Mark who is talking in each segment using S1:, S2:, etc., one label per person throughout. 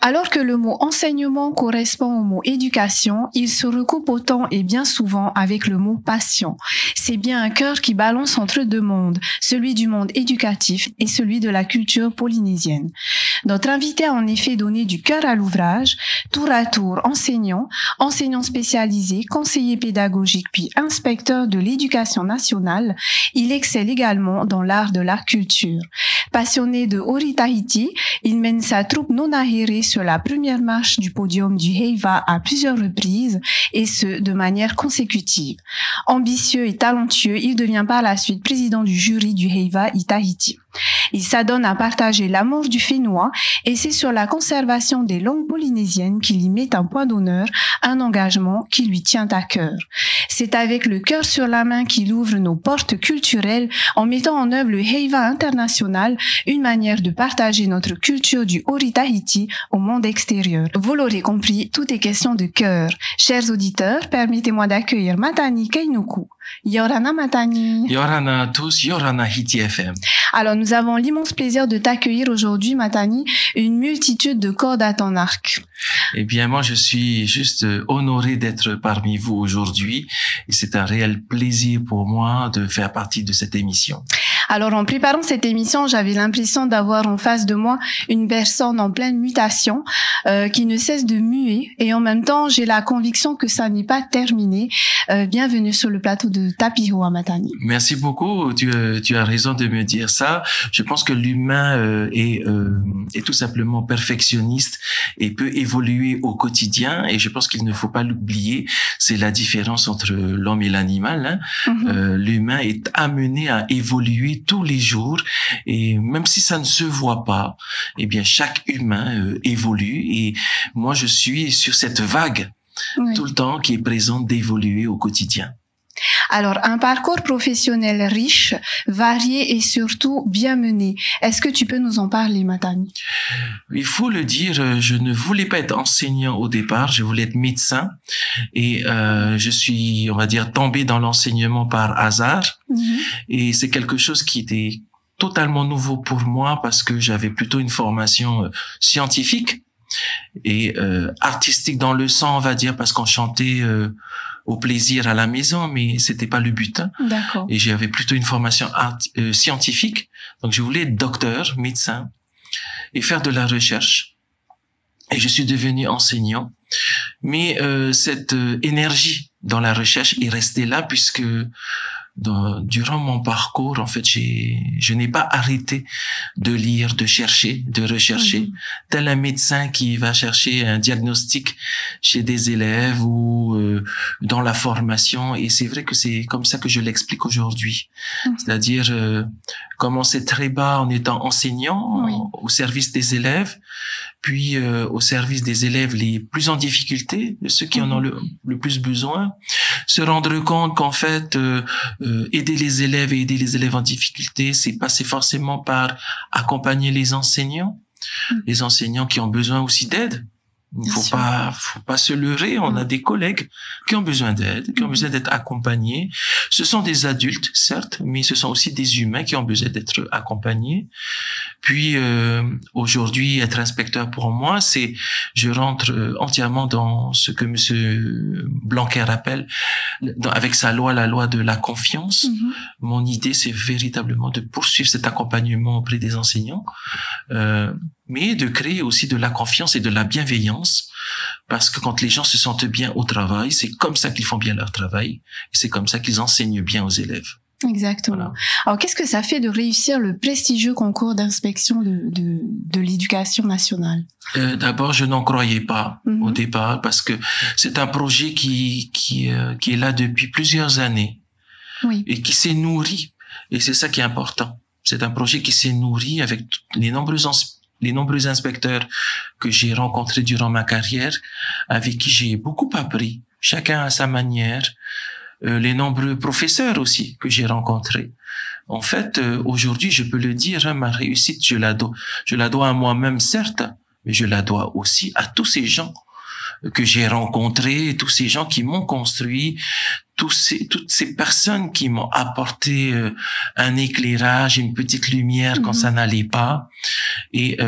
S1: Alors que le mot enseignement correspond au mot éducation, il se recoupe autant et bien souvent avec le mot passion. C'est bien un cœur qui balance entre deux mondes, celui du monde éducatif et celui de la culture polynésienne. Notre invité a en effet donné du cœur à l'ouvrage, tour à tour enseignant spécialisé, conseiller pédagogique puis inspecteur de l'éducation nationale. Il excelle également dans l'art de la culture. Passionné de Ori Tahiti, il mène sa troupe Nonahéré sur la première marche du podium du Heiva à plusieurs reprises, et ce, de manière consécutive. Ambitieux et talentueux, il devient par la suite président du jury du Heiva Tahiti. Il s'adonne à partager l'amour du fénois, et c'est sur la conservation des langues polynésiennes qu'il y met un point d'honneur, un engagement qui lui tient à cœur. C'est avec le cœur sur la main qu'il ouvre nos portes culturelles en mettant en œuvre le Heiva international, une manière de partager notre culture du Ori Tahiti au monde extérieur. Vous l'aurez compris, tout est question de cœur. Chers auditeurs, permettez-moi d'accueillir Matani Keinuku. Yorana Matani.
S2: Yorana à tous, Yorana Hiti FM.
S1: Alors, nous avons l'immense plaisir de t'accueillir aujourd'hui, Matani, une multitude de cordes à ton arc.
S2: Eh bien, moi, je suis juste honoré d'être parmi vous aujourd'hui et c'est un réel plaisir pour moi de faire partie de cette émission.
S1: Alors, en préparant cette émission, j'avais l'impression d'avoir en face de moi une personne en pleine mutation qui ne cesse de muer et en même temps, j'ai la conviction que ça n'est pas terminé. Bienvenue sur le plateau de Tapiho à Matani.
S2: Merci beaucoup, tu as raison de me dire ça. Je pense que l'humain est tout simplement perfectionniste et peut évoluer au quotidien et je pense qu'il ne faut pas l'oublier. C'est la différence entre l'homme et l'animal. L'humain est amené à évoluer tous les jours et même si ça ne se voit pas, eh bien chaque humain évolue et moi je suis sur cette vague tout le temps qui est présente d'évoluer au quotidien.
S1: Alors, un parcours professionnel riche, varié et surtout bien mené. Est-ce que tu peux nous en parler, Matani?
S2: Il faut le dire, je ne voulais pas être enseignant au départ, je voulais être médecin et je suis, on va dire, tombé dans l'enseignement par hasard et c'est quelque chose qui était totalement nouveau pour moi parce que j'avais plutôt une formation scientifique et artistique dans le sang, on va dire, parce qu'on chantait au plaisir à la maison, mais c'était pas le but.
S1: D'accord.
S2: Et j'avais plutôt une formation scientifique, donc je voulais être docteur, médecin et faire de la recherche. Et je suis devenu enseignant, mais cette énergie dans la recherche est restée là puisque durant mon parcours, en fait, je n'ai pas arrêté de lire, de chercher, de rechercher, tel un médecin qui va chercher un diagnostic chez des élèves ou dans la formation. Et c'est vrai que c'est comme ça que je l'explique aujourd'hui. C'est-à-dire commencer très bas en étant enseignant au service des élèves, puis au service des élèves les plus en difficulté, ceux qui en ont le plus besoin, se rendre compte qu'en fait aider les élèves et aider les élèves en difficulté, c'est passer forcément par accompagner les enseignants qui ont besoin aussi d'aide. Il faut pas se leurrer. On a des collègues qui ont besoin d'aide, qui ont besoin d'être accompagnés. Ce sont des adultes, certes, mais ce sont aussi des humains qui ont besoin d'être accompagnés. Puis, aujourd'hui, être inspecteur pour moi, c'est, je rentre entièrement dans ce que Monsieur Blanquer appelle, avec sa loi, la loi de la confiance. Mon idée, c'est véritablement de poursuivre cet accompagnement auprès des enseignants, mais de créer aussi de la confiance et de la bienveillance, parce que quand les gens se sentent bien au travail, c'est comme ça qu'ils font bien leur travail, et c'est comme ça qu'ils enseignent bien aux élèves.
S1: Exactement. Voilà. Alors, qu'est-ce que ça fait de réussir le prestigieux concours d'inspection de l'éducation nationale?
S2: D'abord, je n'en croyais pas au départ, parce que c'est un projet qui est là depuis plusieurs années, et qui s'est nourri, et c'est ça qui est important. C'est un projet qui s'est nourri avec les nombreux inspecteurs que j'ai rencontrés durant ma carrière, avec qui j'ai beaucoup appris, chacun à sa manière, les nombreux professeurs aussi que j'ai rencontrés. En fait, aujourd'hui, je peux le dire, ma réussite, je la dois à moi-même, certes, mais je la dois aussi à tous ces gens que j'ai rencontrés, tous ces gens qui m'ont construit, toutes ces personnes qui m'ont apporté un éclairage, une petite lumière quand ça n'allait pas. Et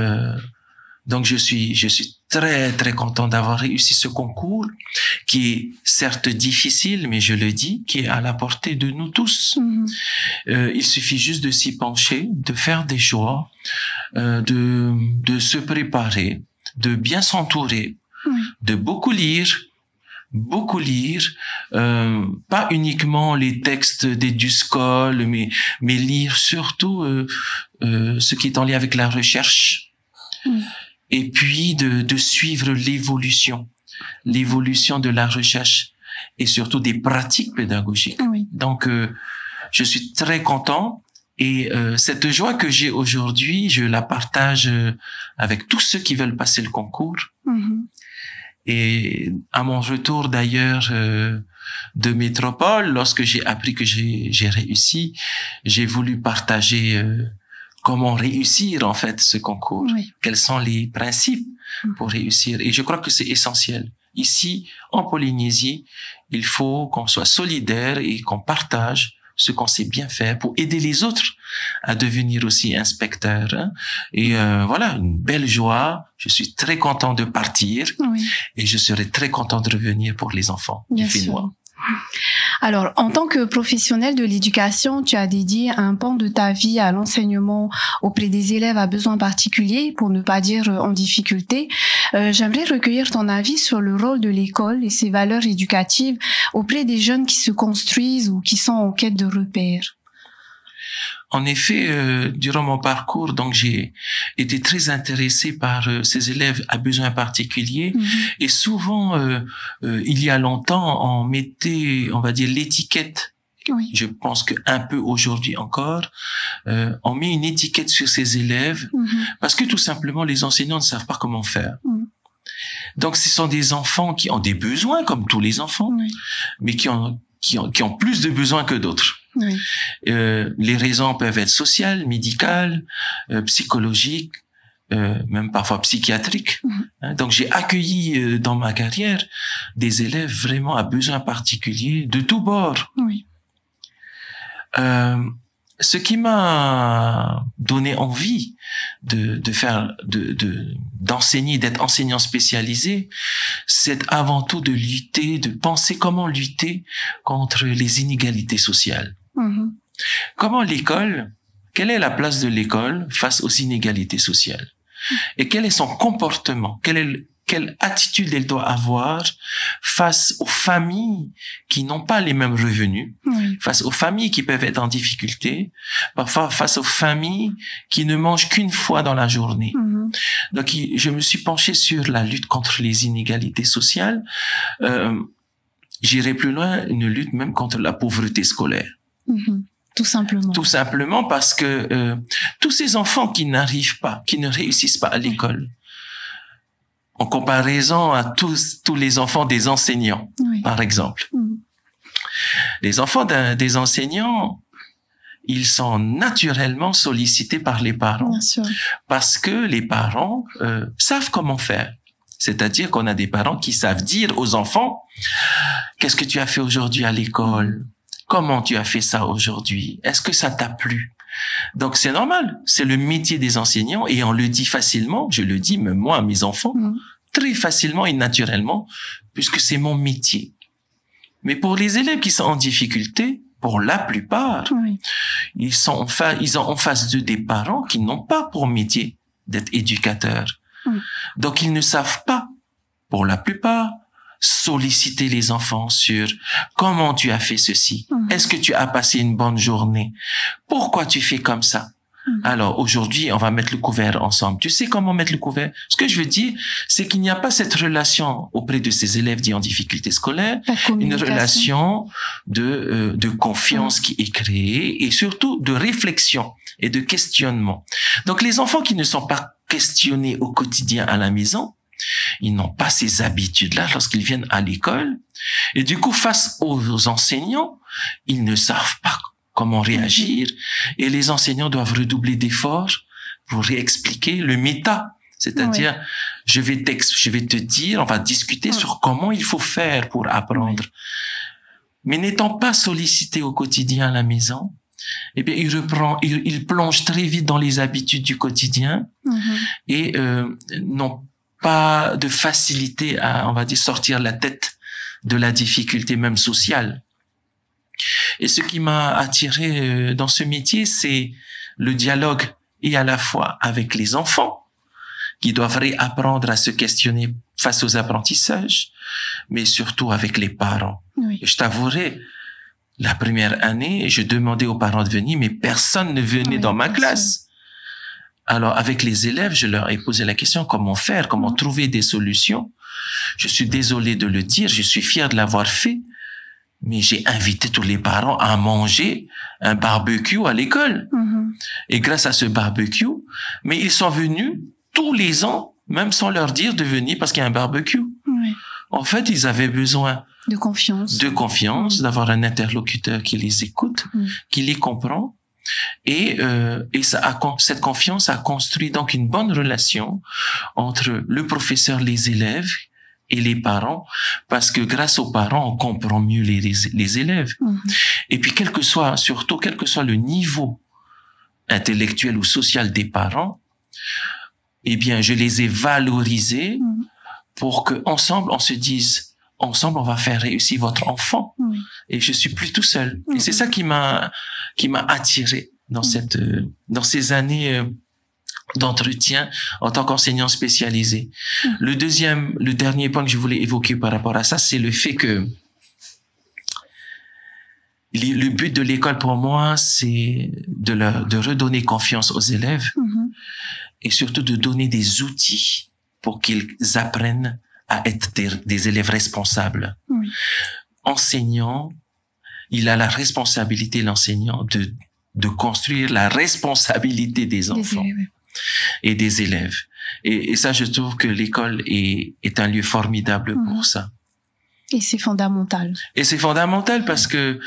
S2: Donc je suis très très content d'avoir réussi ce concours qui est certes difficile, mais je le dis, qui est à la portée de nous tous. Il suffit juste de s'y pencher, de faire des choix, de se préparer, de bien s'entourer, de beaucoup lire, pas uniquement les textes d'Eduscol, mais lire surtout ce qui est en lien avec la recherche, et puis de suivre l'évolution de la recherche et surtout des pratiques pédagogiques. Donc je suis très content, et cette joie que j'ai aujourd'hui, je la partage avec tous ceux qui veulent passer le concours. Et à mon retour d'ailleurs de métropole, lorsque j'ai appris que j'ai réussi, j'ai voulu partager comment réussir en fait ce concours. Quels sont les principes pour réussir? Et je crois que c'est essentiel. Ici, en Polynésie, il faut qu'on soit solidaire et qu'on partage ce qu'on sait bien faire pour aider les autres à devenir aussi inspecteurs. Hein. Et voilà, une belle joie. Je suis très content de partir, et je serai très content de revenir pour les enfants du Fénois.
S1: Alors, en tant que professionnel de l'éducation, tu as dédié un pan de ta vie à l'enseignement auprès des élèves à besoins particuliers, pour ne pas dire en difficulté. J'aimerais recueillir ton avis sur le rôle de l'école et ses valeurs éducatives auprès des jeunes qui se construisent ou qui sont en quête de repères.
S2: En effet, durant mon parcours, donc j'ai été très intéressé par ces élèves à besoins particuliers, et souvent, il y a longtemps, on mettait, on va dire, l'étiquette. Je pense que un peu aujourd'hui encore, on met une étiquette sur ces élèves parce que tout simplement les enseignants ne savent pas comment faire. Donc ce sont des enfants qui ont des besoins comme tous les enfants, mais qui ont plus de besoins que d'autres. Les raisons peuvent être sociales, médicales, psychologiques, même parfois psychiatriques. Donc j'ai accueilli dans ma carrière des élèves vraiment à besoins particuliers de tous bords. Ce qui m'a donné envie d'enseigner, d'être enseignant spécialisé, c'est avant tout de penser comment lutter contre les inégalités sociales. Comment quelle est la place de l'école face aux inégalités sociales? Et quel est son comportement? Quelle attitude elle doit avoir face aux familles qui n'ont pas les mêmes revenus, face aux familles qui peuvent être en difficulté, parfois face aux familles qui ne mangent qu'une fois dans la journée. Donc, je me suis penché sur la lutte contre les inégalités sociales. J'irai plus loin, une lutte même contre la pauvreté scolaire.
S1: Tout simplement.
S2: Tout simplement parce que tous ces enfants qui n'arrivent pas, qui ne réussissent pas à l'école, en comparaison à tous les enfants des enseignants, par exemple. Les enfants des enseignants, ils sont naturellement sollicités par les parents, parce que les parents savent comment faire. C'est-à-dire qu'on a des parents qui savent dire aux enfants « Qu'est-ce que tu as fait aujourd'hui à l'école ? Comment tu as fait ça aujourd'hui? Est-ce que ça t'a plu ?» Donc c'est normal, c'est le métier des enseignants, et on le dit facilement, je le dis même moi à mes enfants, très facilement et naturellement, puisque c'est mon métier. Mais pour les élèves qui sont en difficulté, pour la plupart, ils ont en face d'eux des parents qui n'ont pas pour métier d'être éducateurs. Donc ils ne savent pas, pour la plupart, solliciter les enfants sur comment tu as fait ceci. Est-ce que tu as passé une bonne journée? Pourquoi tu fais comme ça? Alors aujourd'hui, on va mettre le couvert ensemble. Tu sais comment mettre le couvert? Ce que je veux dire, c'est qu'il n'y a pas cette relation auprès de ces élèves dits en difficulté scolaire, une relation de confiance qui est créée, et surtout de réflexion et de questionnement. Donc les enfants qui ne sont pas questionnés au quotidien à la maison, ils n'ont pas ces habitudes-là lorsqu'ils viennent à l'école. Et du coup, face aux enseignants, ils ne savent pas comment réagir. Et les enseignants doivent redoubler d'efforts pour réexpliquer le méta. C'est-à-dire, je vais te dire, on va discuter sur comment il faut faire pour apprendre. Mais n'étant pas sollicités au quotidien à la maison, eh bien, il plonge très vite dans les habitudes du quotidien et n'ont pas de facilité à, on va dire, sortir la tête de la difficulté même sociale. Et ce qui m'a attiré dans ce métier, c'est le dialogue et à la fois avec les enfants qui doivent réapprendre à se questionner face aux apprentissages, mais surtout avec les parents.
S1: Oui.
S2: Et je t'avouerai, la première année, je demandais aux parents de venir, mais personne ne venait dans ma classe. Alors, avec les élèves, je leur ai posé la question, comment faire, comment trouver des solutions. Je suis désolé de le dire, je suis fier de l'avoir fait, mais j'ai invité tous les parents à manger un barbecue à l'école. Et grâce à ce barbecue, mais ils sont venus tous les ans, même sans leur dire de venir parce qu'il y a un barbecue.
S1: Oui.
S2: En fait, ils avaient besoin
S1: de confiance,
S2: d'avoir un interlocuteur qui les écoute, qui les comprend. Et cette confiance a construit donc une bonne relation entre le professeur, les élèves et les parents, parce que grâce aux parents, on comprend mieux les élèves. Et puis, quel que soit le niveau intellectuel ou social des parents, eh bien, je les ai valorisés pour que ensemble, on se dise, ensemble, on va faire réussir votre enfant. Et je suis plus tout seul. Et c'est ça qui m'a attiré dans ces années d'entretien en tant qu'enseignant spécialisé. Le dernier point que je voulais évoquer par rapport à ça, c'est le fait que le but de l'école pour moi, c'est de redonner confiance aux élèves et surtout de donner des outils pour qu'ils apprennent à être des élèves responsables. Enseignant, il a la responsabilité, l'enseignant, de construire la responsabilité des enfants et des élèves. Et ça, je trouve que l'école est un lieu formidable pour ça.
S1: Et c'est fondamental.
S2: Et c'est fondamental parce que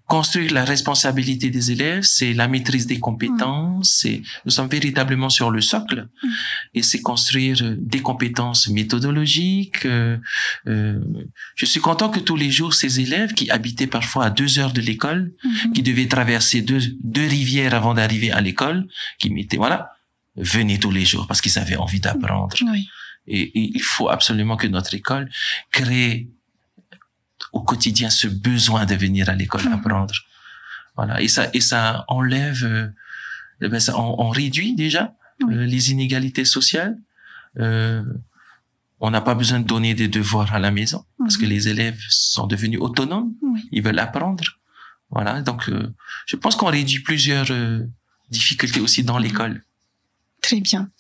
S2: construire la responsabilité des élèves, c'est la maîtrise des compétences, nous sommes véritablement sur le socle, et c'est construire des compétences méthodologiques. Je suis content que tous les jours, ces élèves qui habitaient parfois à 2 heures de l'école, qui devaient traverser deux rivières avant d'arriver à l'école, venaient tous les jours parce qu'ils avaient envie d'apprendre. Et il faut absolument que notre école crée au quotidien ce besoin de venir à l'école apprendre. Voilà. Et ça enlève, on réduit déjà les inégalités sociales. On n'a pas besoin de donner des devoirs à la maison parce que les élèves sont devenus autonomes. Ils veulent apprendre. Voilà. Donc, je pense qu'on réduit plusieurs difficultés aussi dans l'école.
S1: Très bien.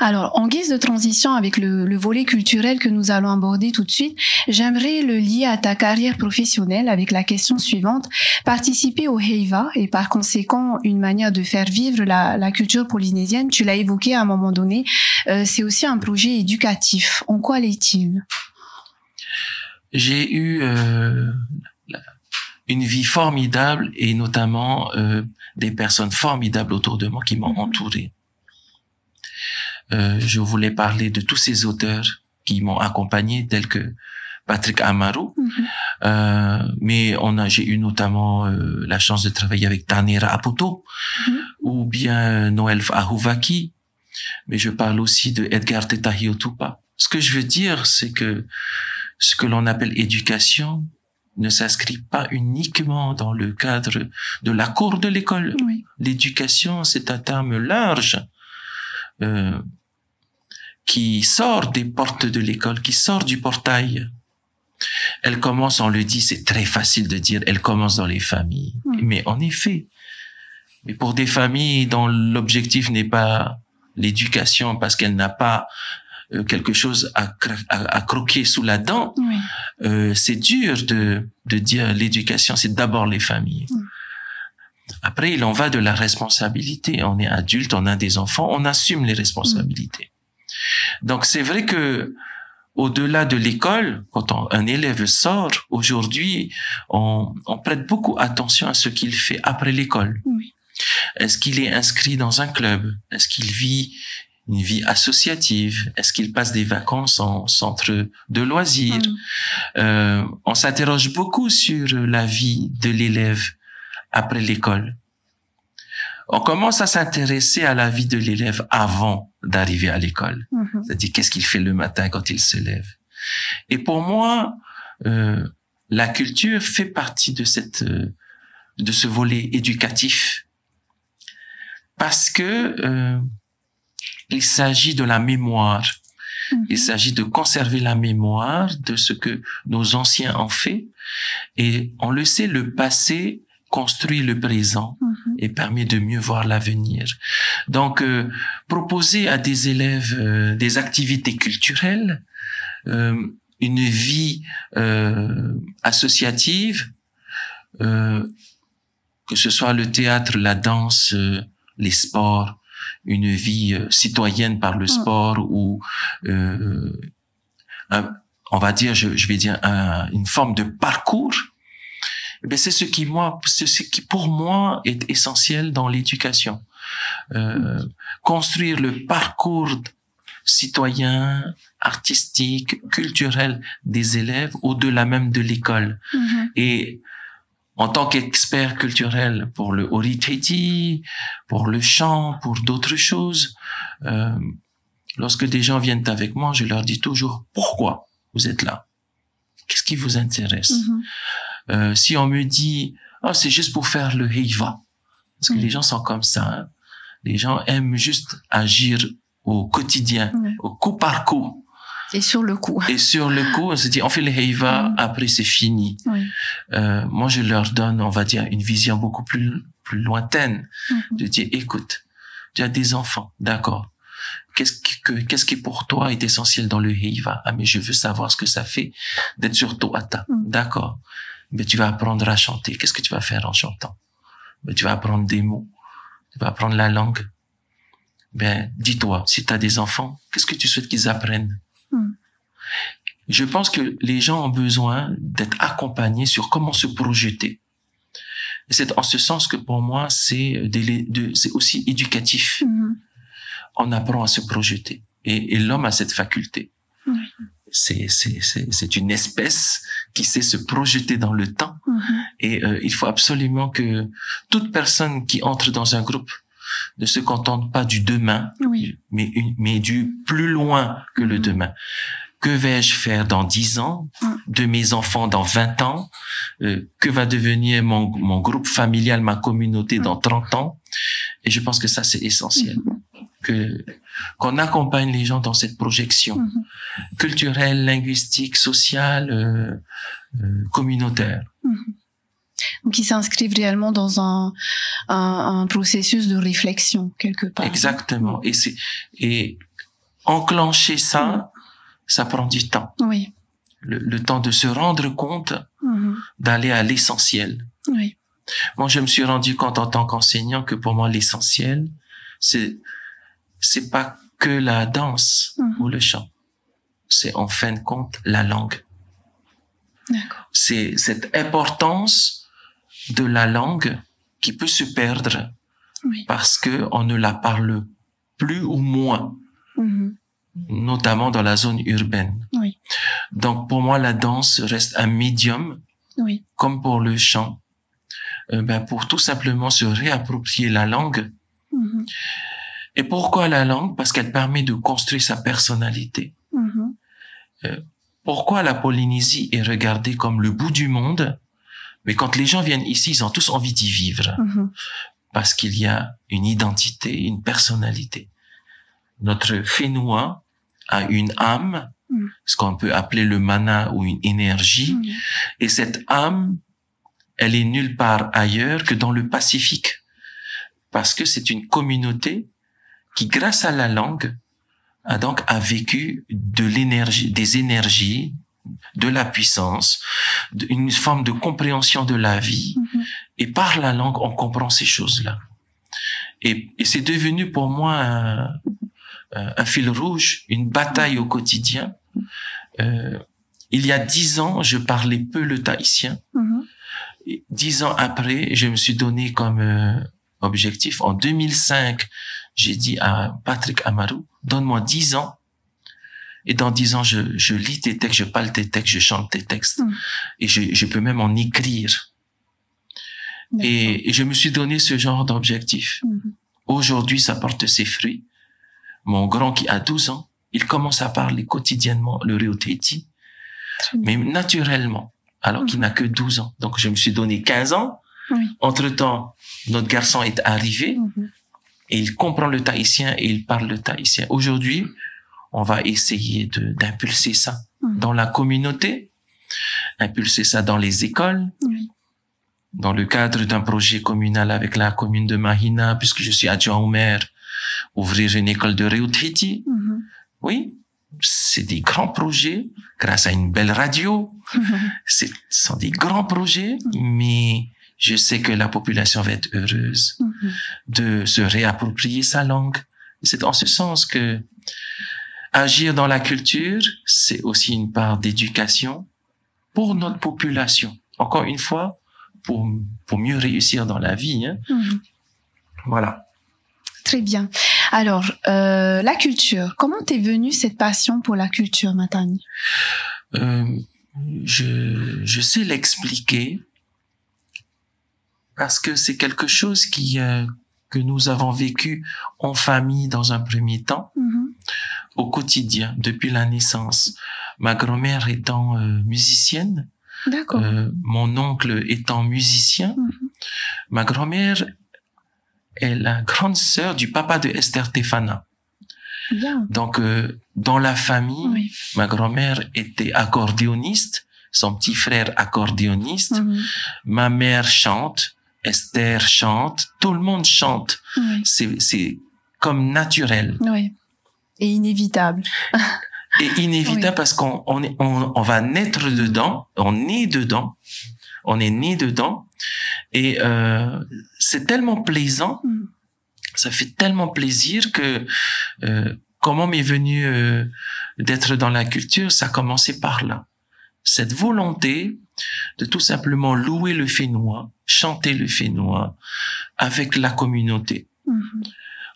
S1: Alors, en guise de transition avec le volet culturel que nous allons aborder tout de suite, j'aimerais le lier à ta carrière professionnelle avec la question suivante. Participer au Heiva est par conséquent une manière de faire vivre la culture polynésienne. Tu l'as évoqué à un moment donné. C'est aussi un projet éducatif. En quoi l'est-il?
S2: J'ai eu une vie formidable et notamment des personnes formidables autour de moi qui m'ont entouré. Je voulais parler de tous ces auteurs qui m'ont accompagné, tels que Patrick Amaru, mais j'ai eu notamment la chance de travailler avec Tanira Apoto, ou bien Noël Ahouvaki, mais je parle aussi de Edgar Tetahiotupa. Ce que je veux dire, c'est que ce que l'on appelle éducation ne s'inscrit pas uniquement dans le cadre de la cour de l'école. L'éducation, c'est un terme large. Qui sort des portes de l'école, qui sort du portail. Elle commence, on le dit, c'est très facile de dire, elle commence dans les familles. Mais en effet, mais pour des familles dont l'objectif n'est pas l'éducation parce qu'elle n'a pas quelque chose à croquer sous la dent, c'est dur de dire l'éducation, c'est d'abord les familles. Après, il en va de la responsabilité. On est adulte, on a des enfants, on assume les responsabilités. Donc, c'est vrai que au-delà de l'école, quand un élève sort, aujourd'hui, on prête beaucoup attention à ce qu'il fait après l'école. Est-ce qu'il est inscrit dans un club? Est-ce qu'il vit une vie associative? Est-ce qu'il passe des vacances en centre de loisirs? On s'interroge beaucoup sur la vie de l'élève après l'école. On commence à s'intéresser à la vie de l'élève avant d'arriver à l'école. C'est-à-dire, qu'est-ce qu'il fait le matin quand il se lève. Et pour moi, la culture fait partie de de ce volet éducatif. Parce que, il s'agit de la mémoire. Il s'agit de conserver la mémoire de ce que nos anciens ont fait. Et on le sait, le passé construit le présent et permet de mieux voir l'avenir. Donc, proposer à des élèves des activités culturelles, une vie associative, que ce soit le théâtre, la danse, les sports, une vie citoyenne par le sport ou on va dire, je vais dire une forme de parcours. Ben c'est ce qui pour moi est essentiel dans l'éducation. Construire le parcours citoyen, artistique, culturel des élèves au-delà même de l'école. Et en tant qu'expert culturel pour le Oriteiti, pour le chant, pour d'autres choses, lorsque des gens viennent avec moi, je leur dis toujours pourquoi vous êtes là. Qu'est-ce qui vous intéresse? Si on me dit c'est juste pour faire le heiva, parce que les gens sont comme ça, hein. Les gens aiment juste agir au quotidien, au coup par coup.
S1: Et sur le coup.
S2: Et sur le coup, on se dit, on fait le heiva, après c'est fini. Moi, je leur donne, on va dire, une vision beaucoup plus lointaine. Je dis, écoute, tu as des enfants, d'accord. Qu'est-ce qui pour toi est essentiel dans le heiva? Ah, mais je veux savoir ce que ça fait d'être sur Toata. D'accord. Mais tu vas apprendre à chanter. Qu'est-ce que tu vas faire en chantant? Mais tu vas apprendre des mots. Tu vas apprendre la langue. Ben, dis-toi, si tu as des enfants, qu'est-ce que tu souhaites qu'ils apprennent? Je pense que les gens ont besoin d'être accompagnés sur comment se projeter. Et c'est en ce sens que pour moi, c'est aussi éducatif. On apprend à se projeter. Et l'homme a cette faculté. C'est une espèce qui sait se projeter dans le temps. Et il faut absolument que toute personne qui entre dans un groupe ne se contente pas du demain, mais du plus loin que le demain. Que vais-je faire dans 10 ans, de mes enfants dans 20 ans, que va devenir mon groupe familial, ma communauté dans 30 ans. Et je pense que ça, c'est essentiel. Qu'on accompagne les gens dans cette projection culturelle, linguistique, sociale, communautaire.
S1: Donc, ils s'inscrivent réellement dans un processus de réflexion, quelque part.
S2: Exactement. Et enclencher ça, ça prend du temps.
S1: Oui.
S2: Le temps de se rendre compte, d'aller à l'essentiel.
S1: Oui.
S2: Moi, je me suis rendu compte en tant qu'enseignant que pour moi, l'essentiel, c'est pas que la danse ou le chant. C'est en fin de compte la langue.
S1: D'accord.
S2: C'est cette importance de la langue qui peut se perdre parce que on ne la parle plus ou moins, notamment dans la zone urbaine. Donc pour moi, la danse reste un médium, comme pour le chant, pour tout simplement se réapproprier la langue. Et pourquoi la langue? Parce qu'elle permet de construire sa personnalité. Pourquoi la Polynésie est regardée comme le bout du monde? Mais quand les gens viennent ici, ils ont tous envie d'y vivre. Parce qu'il y a une identité, une personnalité. Notre Fénois a une âme, ce qu'on peut appeler le mana ou une énergie. Et cette âme, elle est nulle part ailleurs que dans le Pacifique. Parce que c'est une communauté qui, grâce à la langue, a vécu de l'énergie, des énergies, de la puissance, une forme de compréhension de la vie. Et par la langue, on comprend ces choses-là. Et c'est devenu pour moi un fil rouge, une bataille au quotidien. Il y a 10 ans, je parlais peu le tahitien. 10 ans après, je me suis donné comme objectif. En 2005, j'ai dit à Patrick Amarou, donne-moi 10 ans. Et dans 10 ans, je lis tes textes, je parle tes textes, je chante tes textes. Et je peux même en écrire. Et je me suis donné ce genre d'objectif. Aujourd'hui, ça porte ses fruits. Mon grand qui a 12 ans, il commence à parler quotidiennement le Reo Tahiti, mais naturellement, alors qu'il n'a que 12 ans. Donc, je me suis donné 15 ans. Entre-temps, notre garçon est arrivé et il comprend le tahitien et il parle le tahitien. Aujourd'hui, on va essayer d'impulser ça dans la communauté, impulser ça dans les écoles, dans le cadre d'un projet communal avec la commune de Mahina, puisque je suis adjoint au maire, ouvrir une école de Reo Tahiti. Oui, c'est des grands projets, grâce à une belle radio. Ce sont des grands projets, mais je sais que la population va être heureuse de se réapproprier sa langue. C'est en ce sens que agir dans la culture, c'est aussi une part d'éducation pour notre population. Encore une fois, pour mieux réussir dans la vie. Hein. Voilà.
S1: Très bien. Alors, la culture, comment t'es venue cette passion pour la culture, Matani?
S2: Je sais l'expliquer parce que c'est quelque chose que nous avons vécu en famille dans un premier temps, au quotidien, depuis la naissance. Ma grand-mère étant musicienne, mon oncle étant musicien, ma grand-mère est la grande sœur du papa de Esther Tefana. Donc, dans la famille, ma grand-mère était accordéoniste, son petit frère accordéoniste, ma mère chante, Esther chante, tout le monde chante. C'est comme naturel.
S1: Et inévitable.
S2: Et inévitable parce qu'on va naître dedans, on est dedans, on est né dedans. Et c'est tellement plaisant, ça fait tellement plaisir que comment m'est venu d'être dans la culture, ça a commencé par là. Cette volonté de tout simplement louer le fénois, chanter le fénois avec la communauté.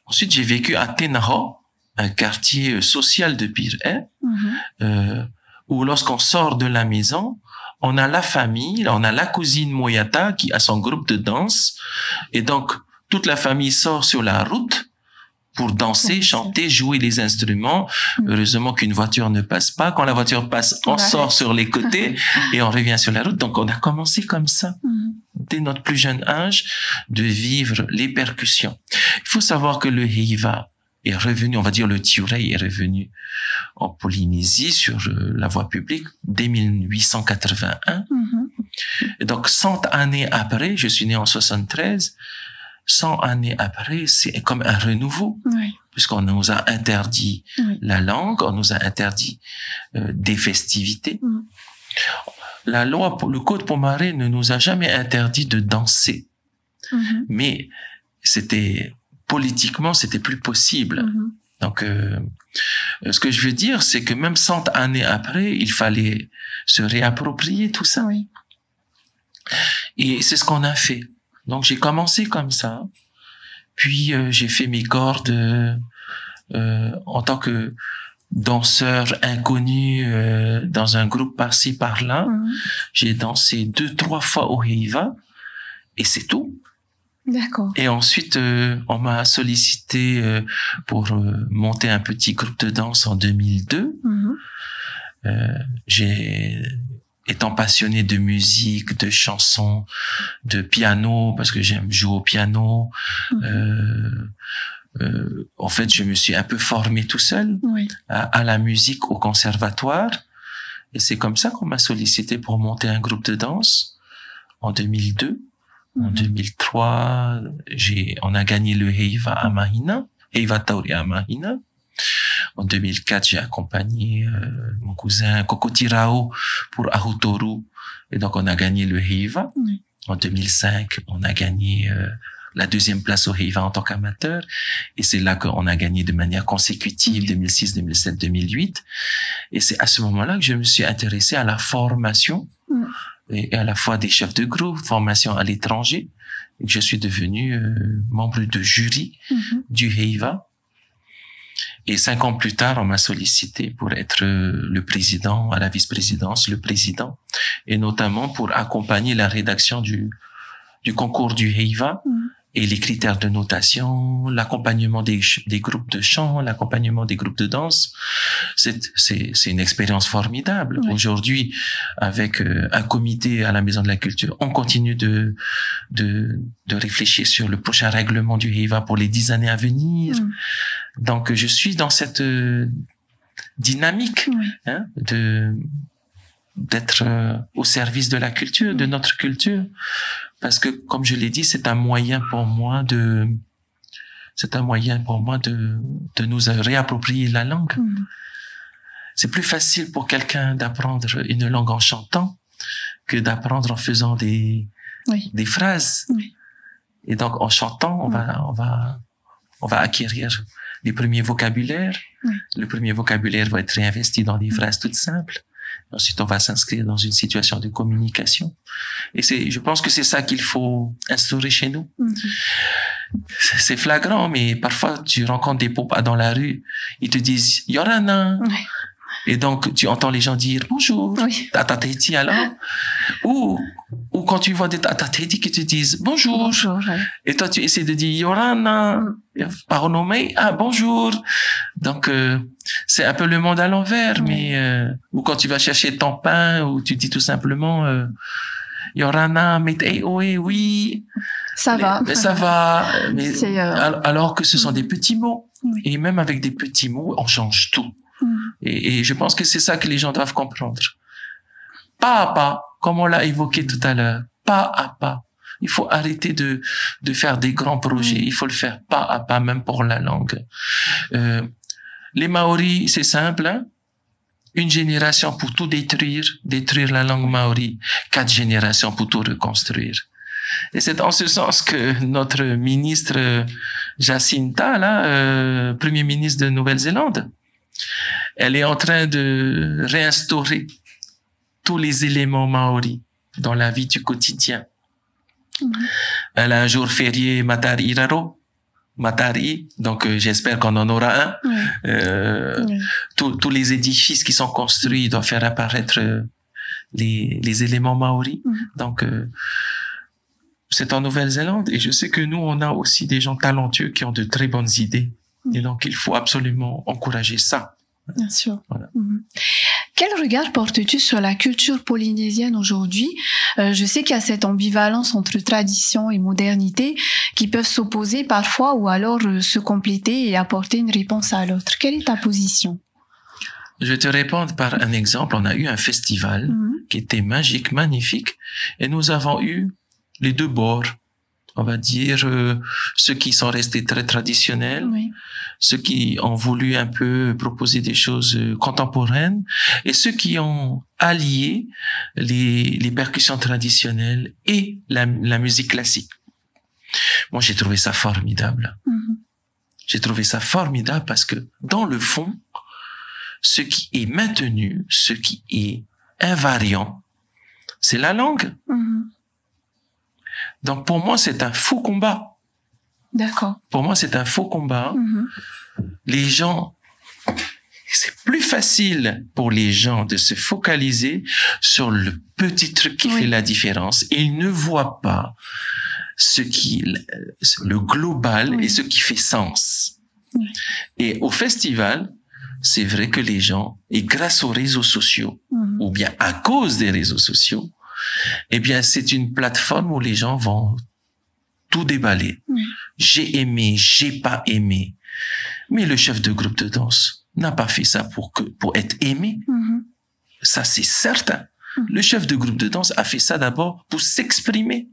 S2: Ensuite, j'ai vécu à Tenaho, un quartier social de Piré, où lorsqu'on sort de la maison, on a la famille, on a la cousine Moyata qui a son groupe de danse, et donc toute la famille sort sur la route pour danser, chanter, jouer les instruments. Heureusement qu'une voiture ne passe pas. Quand la voiture passe, on sort sur les côtés et on revient sur la route. Donc on a commencé comme ça, dès notre plus jeune âge, de vivre les percussions. Il faut savoir que le heiva est revenu, on va dire le tiurei est revenu en Polynésie sur la voie publique dès 1881. Et donc 100 années après, je suis né en 73, 100 années après, c'est comme un renouveau, puisqu'on nous a interdit la langue, on nous a interdit des festivités. La loi, le Code Pomaré ne nous a jamais interdit de danser, mais politiquement, c'était plus possible. Donc, ce que je veux dire, c'est que même 100 années après, il fallait se réapproprier tout ça. Et c'est ce qu'on a fait. Donc, j'ai commencé comme ça. Puis, j'ai fait mes cordes en tant que danseur inconnu dans un groupe par-ci, par-là. J'ai dansé 2-3 fois au heiva et c'est tout.
S1: D'accord.
S2: Et ensuite, on m'a sollicité pour monter un petit groupe de danse en 2002. Étant passionné de musique, de chansons, de piano, parce que j'aime jouer au piano, en fait, je me suis un peu formé tout seul à la musique au conservatoire. Et c'est comme ça qu'on m'a sollicité pour monter un groupe de danse en 2002. En 2003, on a gagné le heiva à Mahina, heiva tauri à Mahina. En 2004, j'ai accompagné mon cousin Kokotirao pour Ahutoru. Et donc, on a gagné le heiva. En 2005, on a gagné la 2e place au heiva en tant qu'amateur. Et c'est là qu'on a gagné de manière consécutive 2006, 2007, 2008. Et c'est à ce moment-là que je me suis intéressé à la formation et à la fois des chefs de groupe, formation à l'étranger. Et je suis devenu membre de jury du heiva. Et 5 ans plus tard, on m'a sollicité pour être le président, à la vice-présidence, le président, et notamment pour accompagner la rédaction du concours du HEIVA et les critères de notation, l'accompagnement des groupes de chant, l'accompagnement des groupes de danse. C'est une expérience formidable. Oui. Aujourd'hui, avec un comité à la Maison de la Culture, on continue de réfléchir sur le prochain règlement du HEIVA pour les 10 années à venir. Donc, je suis dans cette dynamique hein, d'être au service de la culture, de notre culture, parce que, comme je l'ai dit, c'est un moyen pour moi de nous réapproprier la langue. C'est plus facile pour quelqu'un d'apprendre une langue en chantant que d'apprendre en faisant des phrases. Et donc, en chantant, on va acquérir les premiers vocabulaires. Le premier vocabulaire va être réinvesti dans des phrases toutes simples. Ensuite, on va s'inscrire dans une situation de communication. Et je pense que c'est ça qu'il faut instaurer chez nous. C'est flagrant, mais parfois, tu rencontres des papas dans la rue, ils te disent, Yorana. Et donc, tu entends les gens dire, bonjour, Tatateti alors. Ou quand tu vois des Tatateti qui te disent, bonjour. Et toi, tu essaies de dire, Yorana, par renommé, bonjour. Donc, c'est un peu le monde à l'envers, mais, ou quand tu vas chercher ton pain, ou tu dis tout simplement, Yorana, mais oui.
S1: Ça va.
S2: Ça va. Mais, alors que ce sont des petits mots. Et même avec des petits mots, on change tout. Et je pense que c'est ça que les gens doivent comprendre. Pas à pas, comme on l'a évoqué tout à l'heure. Pas à pas. Il faut arrêter de faire des grands projets. Il faut le faire pas à pas, même pour la langue. Les Maoris, c'est simple, hein? Une génération pour tout détruire la langue maori. 4 générations pour tout reconstruire. Et c'est en ce sens que notre ministre Jacinta, là, premier ministre de Nouvelle-Zélande, elle est en train de réinstaurer tous les éléments maoris dans la vie du quotidien. Elle a un jour férié Matari Iraro, Matari, donc j'espère qu'on en aura un. Tous les édifices qui sont construits doivent faire apparaître les éléments maoris. Donc c'est en Nouvelle-Zélande et je sais que nous on a aussi des gens talentueux qui ont de très bonnes idées. Et donc, il faut absolument encourager ça.
S1: Bien sûr. Voilà. Quel regard portes-tu sur la culture polynésienne aujourd'hui? Je sais qu'il y a cette ambivalence entre tradition et modernité qui peuvent s'opposer parfois ou alors se compléter et apporter une réponse à l'autre. Quelle est ta position?
S2: Je vais te répondre par un exemple. On a eu un festival qui était magique, magnifique, et nous avons eu les deux bords. On va dire ceux qui sont restés très traditionnels, ceux qui ont voulu un peu proposer des choses contemporaines, et ceux qui ont allié les percussions traditionnelles et la musique classique. Moi, j'ai trouvé ça formidable. J'ai trouvé ça formidable parce que, dans le fond, ce qui est maintenu, ce qui est invariant, c'est la langue. Donc, pour moi, c'est un faux combat.
S1: D'accord.
S2: Pour moi, c'est un faux combat. Les gens, c'est plus facile pour les gens de se focaliser sur le petit truc qui fait la différence. Ils ne voient pas le global et ce qui fait sens. Et au festival, c'est vrai que les gens, et grâce aux réseaux sociaux, ou bien à cause des réseaux sociaux, eh bien, c'est une plateforme où les gens vont tout déballer. J'ai aimé, j'ai pas aimé. Mais le chef de groupe de danse n'a pas fait ça pour être aimé. Ça, c'est certain. Le chef de groupe de danse a fait ça d'abord pour s'exprimer.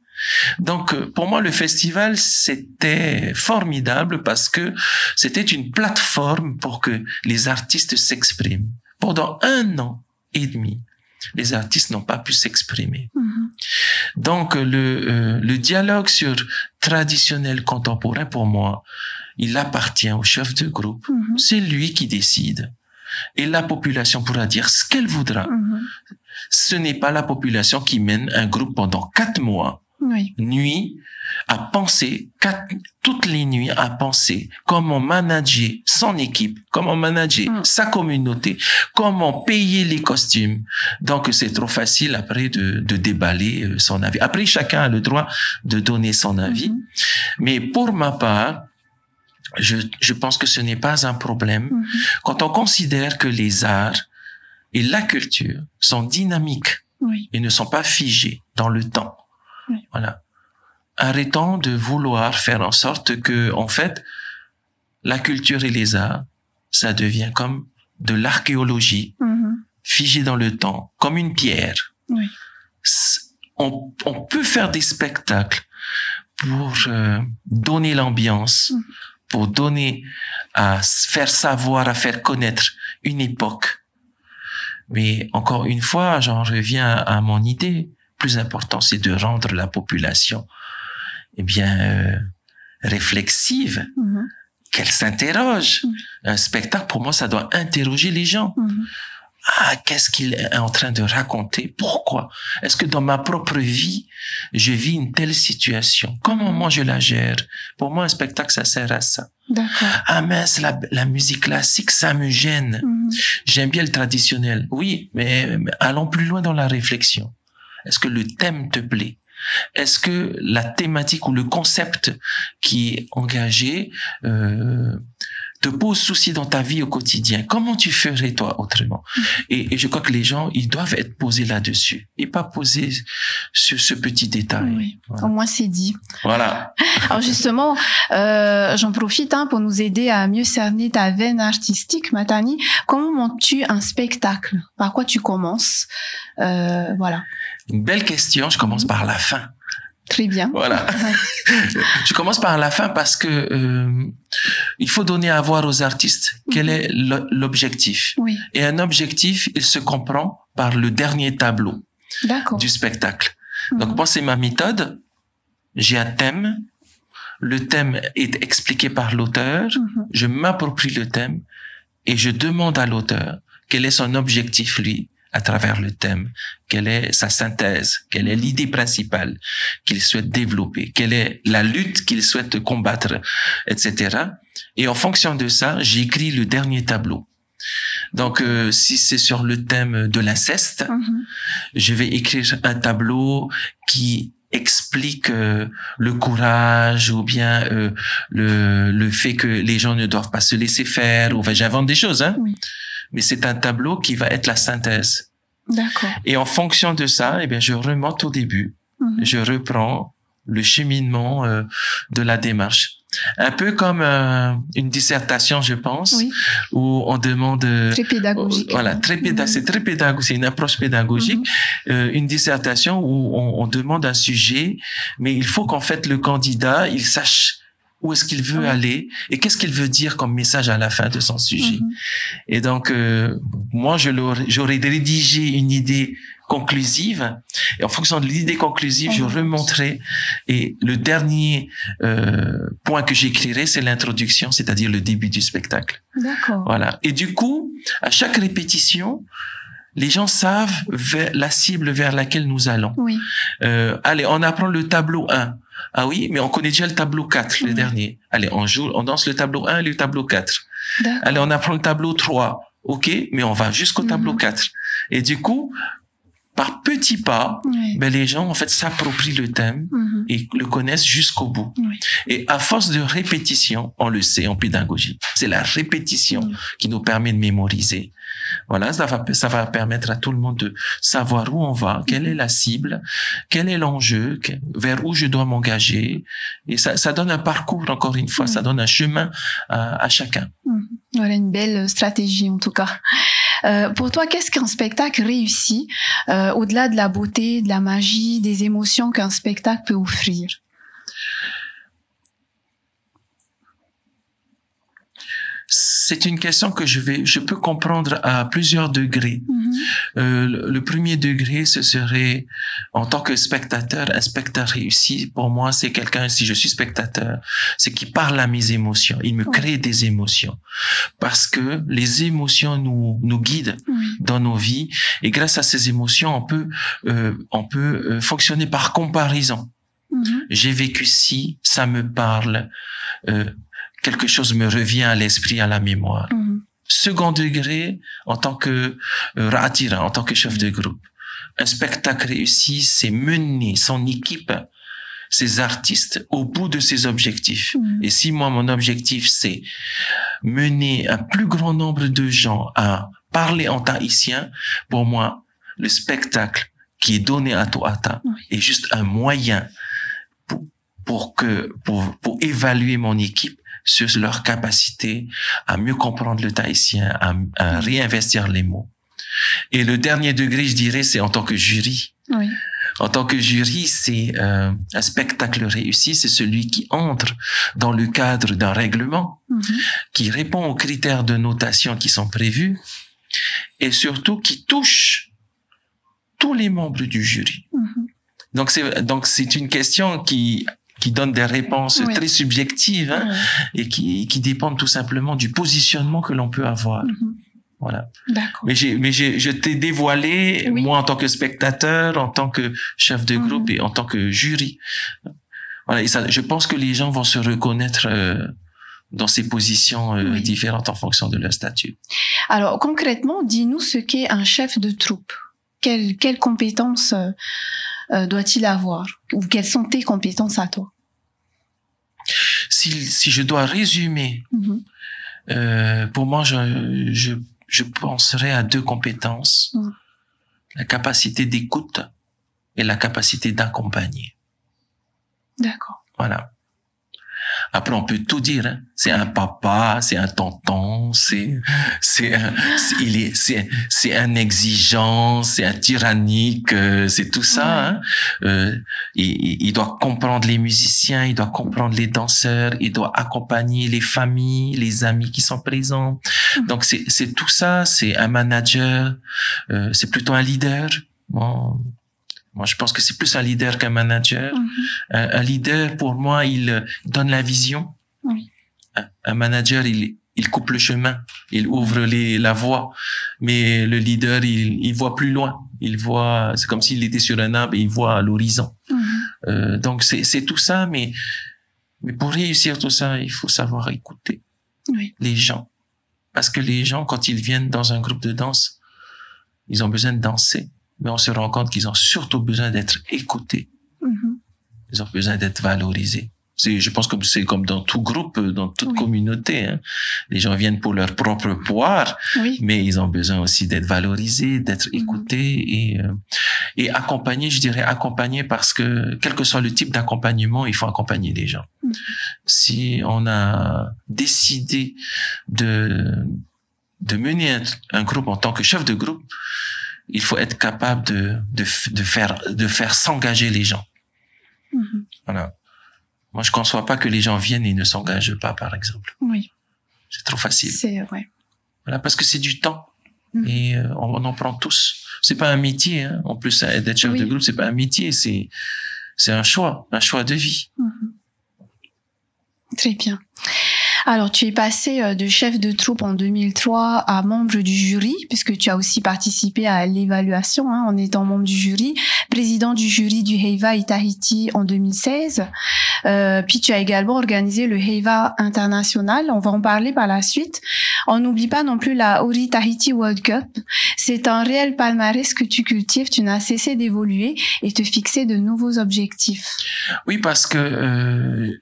S2: Donc, pour moi, le festival, c'était formidable parce que c'était une plateforme pour que les artistes s'expriment. Pendant 1 an et demi, les artistes n'ont pas pu s'exprimer. Donc, le dialogue sur traditionnel contemporain, pour moi, il appartient au chef de groupe. C'est lui qui décide. Et la population pourra dire ce qu'elle voudra. Ce n'est pas la population qui mène un groupe pendant 4 mois nuits à penser, toutes les nuits à penser comment manager son équipe, comment manager sa communauté, comment payer les costumes. Donc c'est trop facile après de déballer son avis. Après chacun a le droit de donner son avis, mais pour ma part, je pense que ce n'est pas un problème quand on considère que les arts et la culture sont dynamiques et ne sont pas figés dans le temps. Voilà. Arrêtons de vouloir faire en sorte que, en fait, la culture et les arts, ça devient comme de l'archéologie, figée dans le temps, comme une pierre. On peut faire des spectacles pour donner l'ambiance, pour donner à faire savoir, à faire connaître une époque. Mais encore une fois, j'en reviens à mon idée. Plus important, c'est de rendre la population, réflexive, qu'elle s'interroge. Un spectacle, pour moi, ça doit interroger les gens. Qu'est-ce qu'il est en train de raconter? Pourquoi? Est-ce que dans ma propre vie, je vis une telle situation? Comment moi je la gère? Pour moi, un spectacle, ça sert à ça.
S1: D'accord.
S2: Mince, la musique classique, ça me gêne. J'aime bien le traditionnel. Oui, mais allons plus loin dans la réflexion. Est-ce que le thème te plaît? Est-ce que la thématique ou le concept qui est engagé te pose souci dans ta vie au quotidien? Comment tu ferais toi autrement? Et je crois que les gens, ils doivent être posés là-dessus et pas posés sur ce petit détail.
S1: Au moins c'est dit.
S2: Voilà.
S1: Alors justement, j'en profite pour nous aider à mieux cerner ta veine artistique, Matani. Comment montes-tu un spectacle? Par quoi tu commences? Voilà.
S2: Une belle question. Je commence par la fin.
S1: Très bien.
S2: Voilà. Je commence par la fin parce que il faut donner à voir aux artistes quel est l'objectif. Et un objectif, il se comprend par le dernier tableau du spectacle. Donc moi, c'est ma méthode. J'ai un thème. Le thème est expliqué par l'auteur. Je m'approprie le thème et je demande à l'auteur quel est son objectif, lui, à travers le thème, quelle est sa synthèse, quelle est l'idée principale qu'il souhaite développer, quelle est la lutte qu'il souhaite combattre, etc. Et en fonction de ça, j'écris le dernier tableau. Donc, si c'est sur le thème de l'inceste, je vais écrire un tableau qui explique le courage ou bien le fait que les gens ne doivent pas se laisser faire. Enfin, j'invente des choses, mais c'est un tableau qui va être la synthèse.
S1: D'accord.
S2: Et en fonction de ça, je remonte au début. Je reprends le cheminement de la démarche. Un peu comme une dissertation, je pense, où on demande...
S1: Très pédagogique.
S2: Voilà, c'est très pédagogique, c'est une approche pédagogique. Une dissertation où on demande un sujet, mais il faut qu'en fait le candidat, il sache où est-ce qu'il veut aller et qu'est-ce qu'il veut dire comme message à la fin de son sujet. Et donc, moi, j'aurais rédigé une idée conclusive et en fonction de l'idée conclusive, je remonterai et le dernier point que j'écrirai, c'est l'introduction, c'est-à-dire le début du spectacle.
S1: D'accord.
S2: Voilà. Et du coup, à chaque répétition, les gens savent la cible vers laquelle nous allons. Allez, on apprend le tableau 1. Ah oui, mais on connaît déjà le tableau 4, le dernier. Allez, on danse le tableau 1 et le tableau 4. Allez, on apprend le tableau 3. OK, mais on va jusqu'au tableau 4. Et du coup, par petits pas, les gens, en fait, s'approprient le thème et le connaissent jusqu'au bout. Et à force de répétition, on le sait en pédagogie, c'est la répétition qui nous permet de mémoriser. Voilà, ça va permettre à tout le monde de savoir où on va, quelle est la cible, quel est l'enjeu, vers où je dois m'engager. Et ça donne un parcours, encore une fois, ça donne un chemin à chacun.
S1: Voilà une belle stratégie, en tout cas. Pour toi, qu'est-ce qu'un spectacle réussi, au-delà de la beauté, de la magie, des émotions qu'un spectacle peut offrir?
S2: C'est une question que je peux comprendre à plusieurs degrés. Le premier degré, ce serait, en tant que spectateur, un spectateur réussi, pour moi, c'est quelqu'un, si je suis spectateur, c'est qui parle à mes émotions. Il me crée des émotions. Parce que les émotions nous guident dans nos vies. Et grâce à ces émotions, on peut fonctionner par comparaison. j'ai vécu ci, ça me parle, quelque chose me revient à l'esprit, à la mémoire. Second degré, en tant que Ra'atira, en tant que chef de groupe, un spectacle réussi, c'est mener son équipe, ses artistes, au bout de ses objectifs. Et si moi, mon objectif, c'est mener un plus grand nombre de gens à parler en tahitien, pour moi, le spectacle qui est donné à Toata est juste un moyen pour évaluer mon équipe sur leur capacité à mieux comprendre le tahitien, à réinvestir les mots. Et le dernier degré, je dirais, c'est en tant que jury.
S1: Oui.
S2: En tant que jury, c'est un spectacle réussi, c'est celui qui entre dans le cadre d'un règlement, qui répond aux critères de notation qui sont prévus, et surtout qui touche tous les membres du jury. Donc c'est une question qui donne des réponses très subjectives, et qui dépendent tout simplement du positionnement que l'on peut avoir. Voilà.
S1: D'accord.
S2: Mais je t'ai dévoilé, moi en tant que spectateur, en tant que chef de groupe et en tant que jury. Voilà. Et ça, je pense que les gens vont se reconnaître dans ces positions différentes en fonction de leur statut.
S1: Alors concrètement, dis-nous ce qu'est un chef de troupe. Quelles compétences doit-il avoir, ou quelles sont tes compétences à toi?
S2: Si je dois résumer, pour moi, je penserais à deux compétences, la capacité d'écoute et la capacité d'accompagner.
S1: D'accord.
S2: Voilà. Après, on peut tout dire, hein. C'est un papa, c'est un tonton, c'est un exigeant, c'est un tyrannique, c'est tout ça, hein. Il doit comprendre les musiciens, il doit comprendre les danseurs, il doit accompagner les familles, les amis qui sont présents. Donc, c'est tout ça, c'est un manager, c'est plutôt un leader. Bon. Moi, je pense que c'est plus un leader qu'un manager. Un leader, pour moi, il donne la vision. Un manager, il coupe le chemin, il ouvre la voie. Mais le leader, il voit plus loin. C'est comme s'il était sur un arbre et il voit à l'horizon. Donc, c'est tout ça, mais pour réussir tout ça, il faut savoir écouter les gens. Parce que les gens, quand ils viennent dans un groupe de danse, ils ont besoin de danser. Mais on se rend compte qu'ils ont surtout besoin d'être écoutés. Ils ont besoin d'être valorisés. Je pense que c'est comme dans tout groupe, dans toute communauté, hein. Les gens viennent pour leur propre pouvoir, mais ils ont besoin aussi d'être valorisés, d'être écoutés et accompagnés. Je dirais accompagnés parce que quel que soit le type d'accompagnement, il faut accompagner les gens. Si on a décidé de mener un groupe en tant que chef de groupe, il faut être capable de faire s'engager les gens. Voilà. Moi, je conçois pas que les gens viennent et ne s'engagent pas, par exemple. C'est trop facile.
S1: C'est vrai.
S2: Voilà, parce que c'est du temps. Et on en prend tous. C'est pas un métier, hein. En plus, d'être chef de groupe, c'est pas un métier, c'est un choix de vie.
S1: Très bien. Alors, tu es passé de chef de troupe en 2003 à membre du jury, puisque tu as aussi participé à l'évaluation, hein, en étant membre du jury, président du jury du Heiva Tahiti en 2016. Puis tu as également organisé le Heiva International. On va en parler par la suite. On n'oublie pas non plus la Ori Tahiti World Cup. C'est un réel palmarès que tu cultives. Tu n'as cessé d'évoluer et te fixer de nouveaux objectifs.
S2: Oui, parce que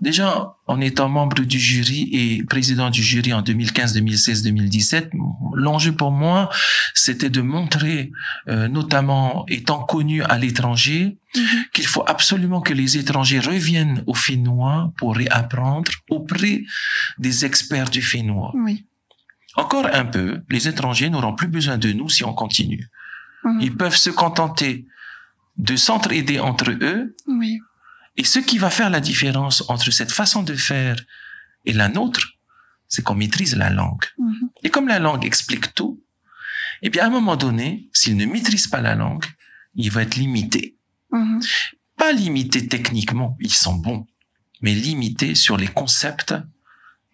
S2: déjà, en étant membre du jury et président du jury en 2015, 2016, 2017, l'enjeu pour moi, c'était de montrer, notamment étant connu à l'étranger, qu'il faut absolument que les étrangers reviennent au finnois pour réapprendre auprès des experts du finnois. Encore un peu, les étrangers n'auront plus besoin de nous si on continue. Ils peuvent se contenter de s'entraider entre eux. Et ce qui va faire la différence entre cette façon de faire et la nôtre, c'est qu'on maîtrise la langue. Et comme la langue explique tout, eh bien, à un moment donné, s'il ne maîtrise pas la langue, il va être limité. Pas limité techniquement, ils sont bons, mais limité sur les concepts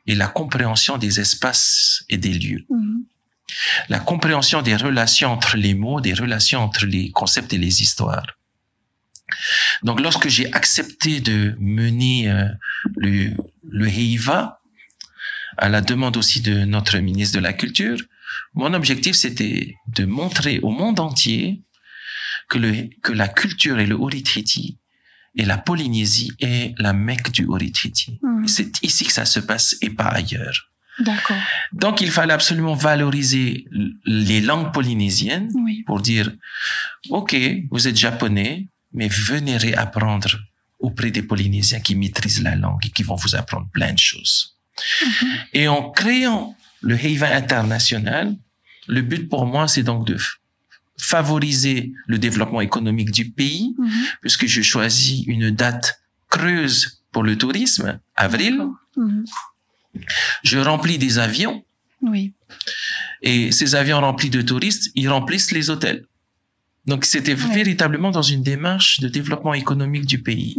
S2: et la compréhension des espaces et des lieux. La compréhension des relations entre les mots, des relations entre les concepts et les histoires. Donc, lorsque j'ai accepté de mener le Heiva, à la demande aussi de notre ministre de la Culture, mon objectif, c'était de montrer au monde entier que la culture et le Orit Treaty et la Polynésie est la Mecque du Orit Treaty. C'est ici que ça se passe et pas ailleurs.
S1: D'accord.
S2: Donc, il fallait absolument valoriser les langues polynésiennes pour dire, OK, vous êtes japonais, mais venez réapprendre auprès des Polynésiens qui maîtrisent la langue et qui vont vous apprendre plein de choses. Et en créant le Heiva international, le but pour moi, c'est donc de favoriser le développement économique du pays, puisque je choisis une date creuse pour le tourisme, avril. Je remplis des avions. Et ces avions remplis de touristes, ils remplissent les hôtels. Donc, c'était véritablement dans une démarche de développement économique du pays.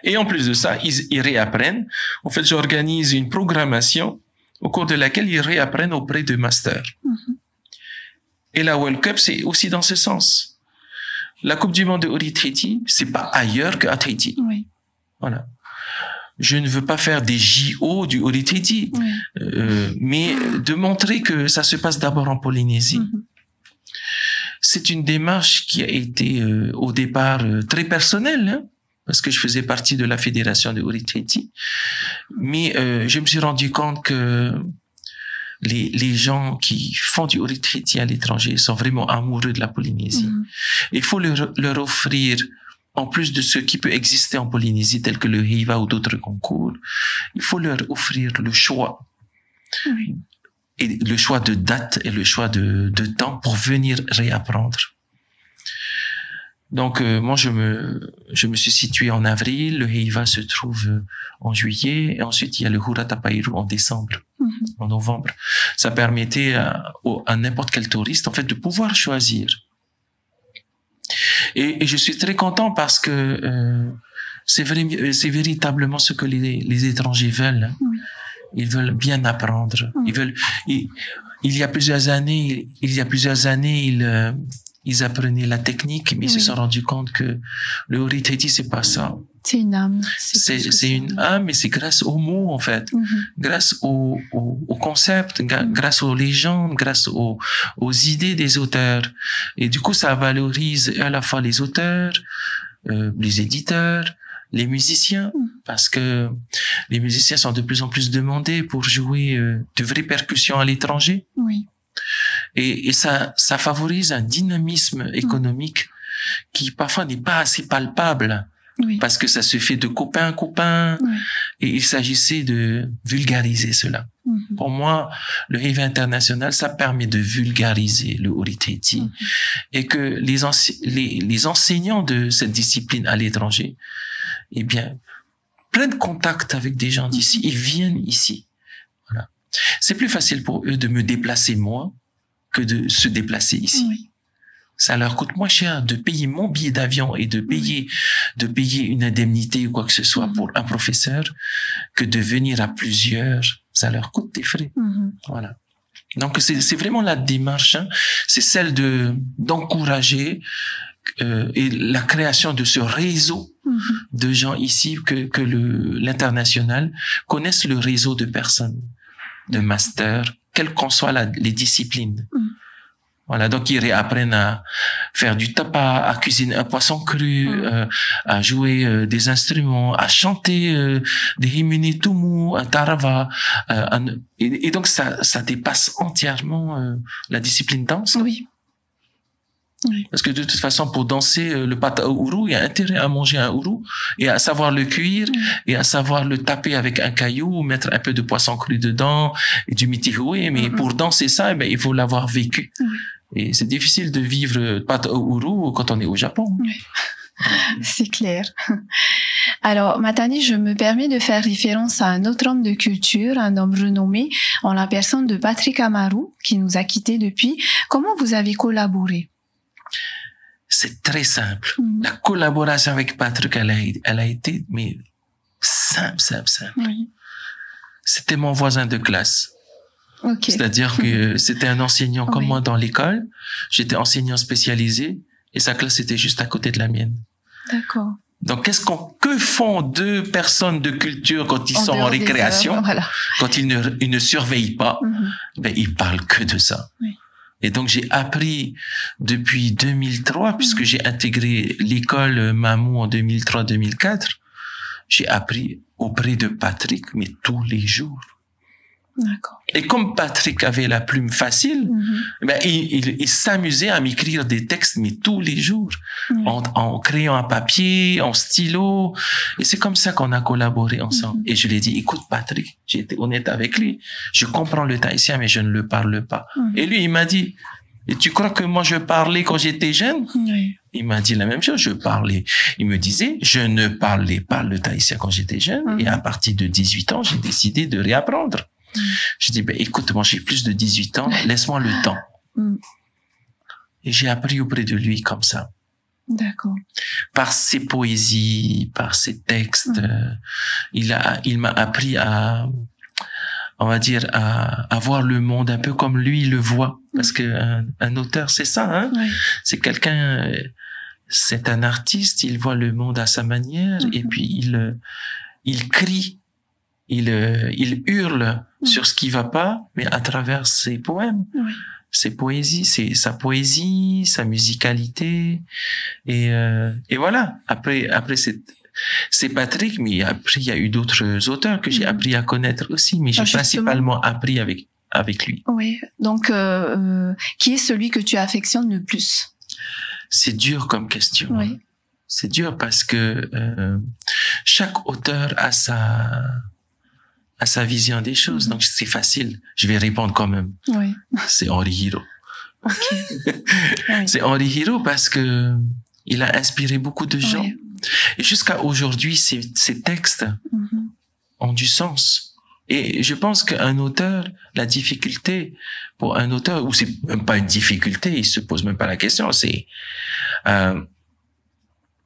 S2: Et en plus de ça, ils réapprennent. En fait, j'organise une programmation au cours de laquelle ils réapprennent auprès de masters. Et la World Cup, c'est aussi dans ce sens. La Coupe du Monde de Orit Treaty, c'est pas ailleurs qu'à Treaty. Voilà. Je ne veux pas faire des JO du Orit Treaty, mais de montrer que ça se passe d'abord en Polynésie. C'est une démarche qui a été au départ très personnelle, hein, parce que je faisais partie de la fédération de Orit Treaty, mais je me suis rendu compte que les gens qui font du Orit Treaty à l'étranger sont vraiment amoureux de la Polynésie. Il faut leur offrir, en plus de ce qui peut exister en Polynésie, tel que le Heiva ou d'autres concours, il faut leur offrir le choix. Et le choix de date et le choix de temps pour venir réapprendre. Donc, moi, je me suis situé en avril, le Heiva se trouve en juillet, et ensuite, il y a le Huratapairu en décembre, en novembre. Ça permettait à n'importe quel touriste, en fait, de pouvoir choisir. Et je suis très content parce que c'est véritablement ce que les étrangers veulent. Hein. Ils veulent bien apprendre. Il y a plusieurs années, ils apprenaient la technique, mais ils se sont rendus compte que le Orit Treaty, c'est pas ça.
S1: C'est une âme.
S2: C'est une âme, mais c'est grâce aux mots, en fait. Grâce aux concepts, grâce aux légendes, grâce aux idées des auteurs. Et du coup, ça valorise à la fois les auteurs, les éditeurs, les musiciens, parce que les musiciens sont de plus en plus demandés pour jouer de vraies percussions à l'étranger. Et ça favorise un dynamisme économique qui parfois n'est pas assez palpable, parce que ça se fait de copain à copain, et il s'agissait de vulgariser cela. Pour moi, le Heiva international, ça permet de vulgariser le Orit Treaty, et que les enseignants de cette discipline à l'étranger, eh bien, prennent contact avec des gens d'ici, ils viennent ici. Voilà. C'est plus facile pour eux de me déplacer moi que de se déplacer ici. Ça leur coûte moins cher de payer mon billet d'avion et de payer une indemnité ou quoi que ce soit pour un professeur que de venir à plusieurs. Ça leur coûte des frais. Voilà. Donc c'est vraiment la démarche, hein. C'est celle d'encourager et la création de ce réseau de gens ici, que l'international connaisse le réseau de personnes, de masters, quelles qu'en soient les disciplines. Voilà, donc ils réapprennent à faire du tapa, à cuisiner un poisson cru, à jouer des instruments, à chanter des himini tumu, un tarava, et donc ça dépasse entièrement la discipline danse. Parce que de toute façon, pour danser le pata au ourou, il y a intérêt à manger un ourou et à savoir le cuire et à savoir le taper avec un caillou, mettre un peu de poisson cru dedans et du mitihoué. Mais pour danser ça, eh ben, il faut l'avoir vécu. Et c'est difficile de vivre pata au ourou quand on est au Japon.
S1: C'est clair. Alors, Matani, je me permets de faire référence à un autre homme de culture, un homme renommé, en la personne de Patrick Amaru, qui nous a quittés depuis. Comment vous avez collaboré?
S2: C'est très simple. La collaboration avec Patrick, elle a été mais simple. C'était mon voisin de classe. C'est-à-dire que c'était un enseignant comme moi dans l'école. J'étais enseignant spécialisé et sa classe était juste à côté de la mienne.
S1: D'accord.
S2: Donc, que font deux personnes de culture quand ils sont en récréation,
S1: voilà.
S2: quand ils ne surveillent pas? Ben, ils parlent que de ça.
S1: Oui.
S2: Et donc, j'ai appris depuis 2003, puisque j'ai intégré l'école Mamou en 2003-2004, j'ai appris auprès de Patrick, mais tous les jours.
S1: D'accord.
S2: Et comme Patrick avait la plume facile, ben il s'amusait à m'écrire des textes, mais tous les jours, en créant un papier, en stylo. Et c'est comme ça qu'on a collaboré ensemble. Et je lui ai dit, écoute Patrick, j'ai été honnête avec lui, je comprends le tahitien, mais je ne le parle pas. Et lui, il m'a dit, et tu crois que moi je parlais quand j'étais jeune? Il m'a dit la même chose, je parlais. Il me disait, je ne parlais pas le tahitien quand j'étais jeune, et à partir de 18 ans, j'ai décidé de réapprendre. Je dis, ben, écoute, moi, j'ai plus de 18 ans, laisse-moi le temps. Et j'ai appris auprès de lui comme ça.
S1: D'accord.
S2: Par ses poésies, par ses textes, il m'a appris on va dire, à voir le monde un peu comme lui le voit. Parce que un auteur, c'est ça, hein. C'est quelqu'un, c'est un artiste, il voit le monde à sa manière, et puis il crie, il hurle sur ce qui va pas, mais à travers ses poèmes, ses poésies, sa poésie, sa musicalité, et voilà. Après c'est Patrick, mais après il y a eu d'autres auteurs que j'ai appris à connaître aussi, mais j'ai principalement appris avec lui.
S1: Oui. Donc, qui est celui que tu affectionnes le plus?
S2: C'est dur comme question.
S1: Oui.
S2: C'est dur parce que chaque auteur a sa vision des choses, donc c'est facile. Je vais répondre quand même.
S1: Oui.
S2: C'est Henri Hiro.
S1: Okay.
S2: C'est Henri Hiro parce que il a inspiré beaucoup de gens. Et jusqu'à aujourd'hui, ces textes ont du sens. Et je pense qu'un auteur, la difficulté pour un auteur, ou c'est même pas une difficulté, il se pose même pas la question, c'est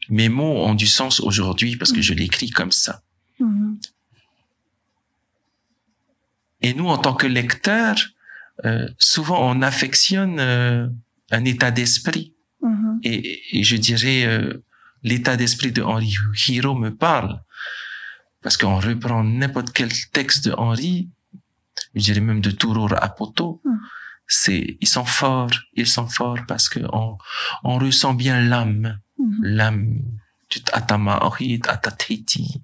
S2: mes mots ont du sens aujourd'hui parce que je l'écris comme ça. Et nous, en tant que lecteurs, souvent on affectionne un état d'esprit. Et je dirais, l'état d'esprit de Henri Hiro me parle. Parce qu'on reprend n'importe quel texte de Henri, je dirais même de Turur Apoto, ils sont forts parce que on ressent bien l'âme, l'âme du Atama Orit, Atateti,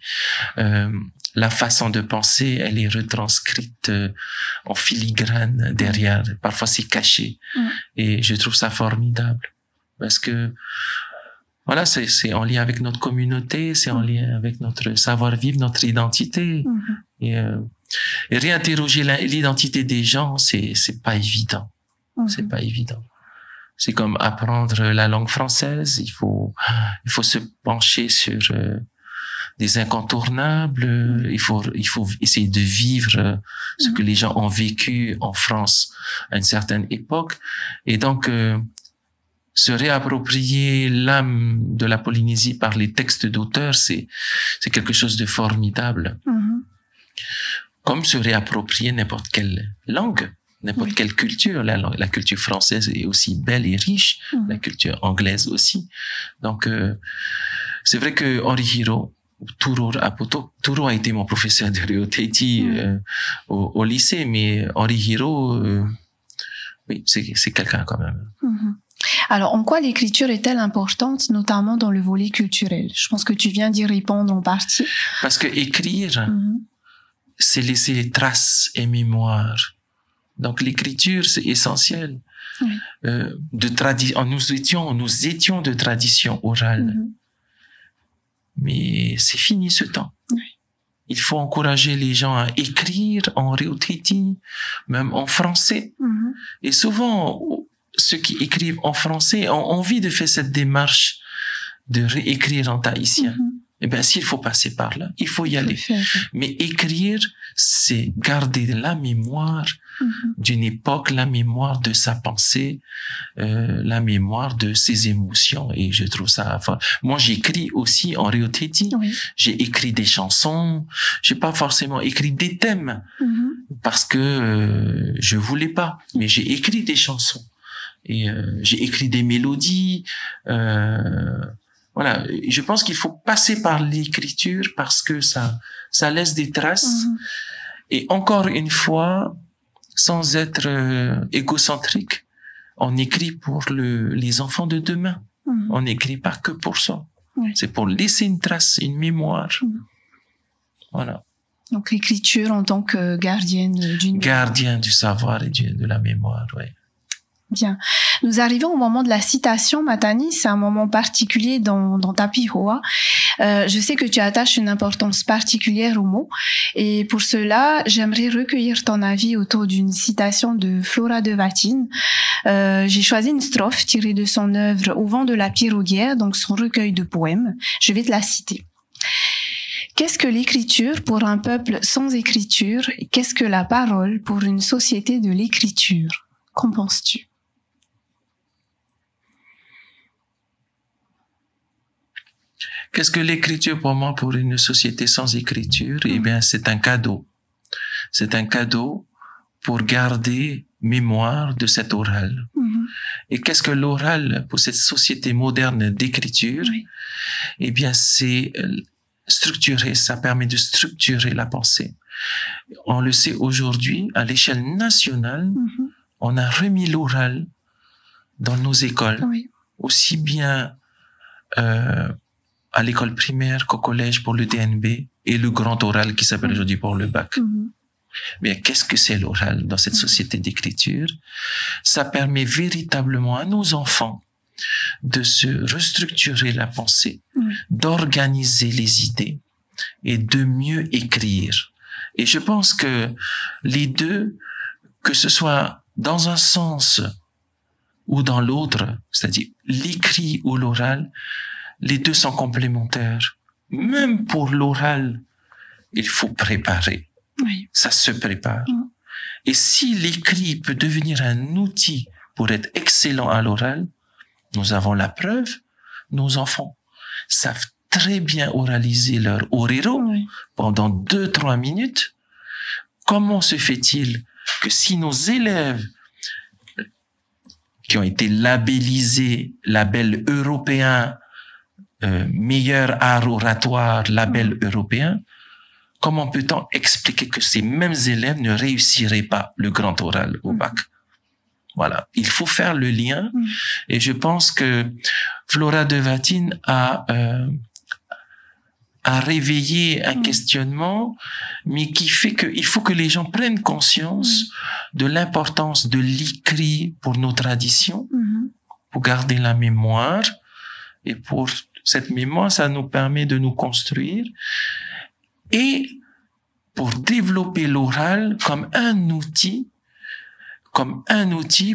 S2: la façon de penser, elle est retranscrite en filigrane derrière. Parfois, c'est caché. Et je trouve ça formidable. Parce que, voilà, c'est en lien avec notre communauté, c'est en lien avec notre savoir-vivre, notre identité. Et réinterroger l'identité des gens, c'est pas évident. C'est pas évident. C'est comme apprendre la langue française. Il faut se pencher sur des incontournables. Il faut essayer de vivre ce que les gens ont vécu en France à une certaine époque. Et donc, se réapproprier l'âme de la Polynésie par les textes d'auteurs, c'est quelque chose de formidable. Comme se réapproprier n'importe quelle langue, n'importe quelle culture. La culture française est aussi belle et riche, la culture anglaise aussi. Donc, c'est vrai que Henri Hiro, Turur Apoto, Turur a été mon professeur de Reo-Tahiti au lycée, mais Henri Hiro, oui, c'est quelqu'un quand même.
S1: Alors, en quoi l'écriture est-elle importante, notamment dans le volet culturel? Je pense que tu viens d'y répondre en partie.
S2: Parce que écrire, c'est laisser traces et mémoire. Donc, l'écriture, c'est essentiel. Nous étions de tradition orale. Mais c'est fini ce temps. Il faut encourager les gens à écrire en Reo-Tahiti, même en français. Et souvent, ceux qui écrivent en français ont envie de faire cette démarche de réécrire en tahitien. Eh bien, s'il faut passer par là, il faut y aller. Mais écrire, c'est garder la mémoire d'une époque, la mémoire de sa pensée, la mémoire de ses émotions. Et je trouve ça fort. Moi, j'écris aussi en Reo-Tahiti. J'ai écrit des chansons. J'ai pas forcément écrit des thèmes parce que je voulais pas. Mais j'ai écrit des chansons. Et j'ai écrit des mélodies. Voilà, je pense qu'il faut passer par l'écriture parce que ça laisse des traces. Et encore une fois, sans être égocentrique, on écrit pour les enfants de demain. On n'écrit pas que pour ça.
S1: Oui.
S2: C'est pour laisser une trace, une mémoire. Voilà.
S1: Donc l'écriture en tant que gardienne d'une...
S2: Gardien du savoir et de la mémoire, oui.
S1: Bien. Nous arrivons au moment de la citation, Matani. C'est un moment particulier dans ta piroa. Je sais que tu attaches une importance particulière au mot. Et pour cela, j'aimerais recueillir ton avis autour d'une citation de Flora de Vatine. J'ai choisi une strophe tirée de son œuvre Au vent de la piroguière, donc son recueil de poèmes. Je vais te la citer. Qu'est-ce que l'écriture pour un peuple sans écriture? Qu'est-ce que la parole pour une société de l'écriture? Qu'en penses-tu?
S2: Qu'est-ce que l'écriture pour moi, pour une société sans écriture? Eh bien, c'est un cadeau. C'est un cadeau pour garder mémoire de cet oral. Et qu'est-ce que l'oral pour cette société moderne d'écriture? Eh bien, c'est structurer, ça permet de structurer la pensée. On le sait aujourd'hui, à l'échelle nationale, on a remis l'oral dans nos écoles, aussi bien à l'école primaire qu'au collège pour le DNB et le grand oral qui s'appelle aujourd'hui pour le bac. Mais qu'est-ce que c'est l'oral dans cette société d'écriture? Ça permet véritablement à nos enfants de se restructurer la pensée, d'organiser les idées et de mieux écrire. Et je pense que les deux, que ce soit dans un sens ou dans l'autre, c'est-à-dire l'écrit ou l'oral, les deux sont complémentaires. Même pour l'oral, il faut préparer. Ça se prépare. Et si l'écrit peut devenir un outil pour être excellent à l'oral, nous avons la preuve, nos enfants savent très bien oraliser leur orero pendant 2-3 minutes. Comment se fait-il que si nos élèves qui ont été labellisés, label européen, meilleur art oratoire, label européen, comment peut-on expliquer que ces mêmes élèves ne réussiraient pas le grand oral au bac? Voilà, il faut faire le lien. Et je pense que Flora de Vatine a réveillé un questionnement, mais qui fait qu'il faut que les gens prennent conscience de l'importance de l'écrit pour nos traditions, pour garder la mémoire. Et pour cette mémoire, ça nous permet de nous construire. Et pour développer l'oral comme un outil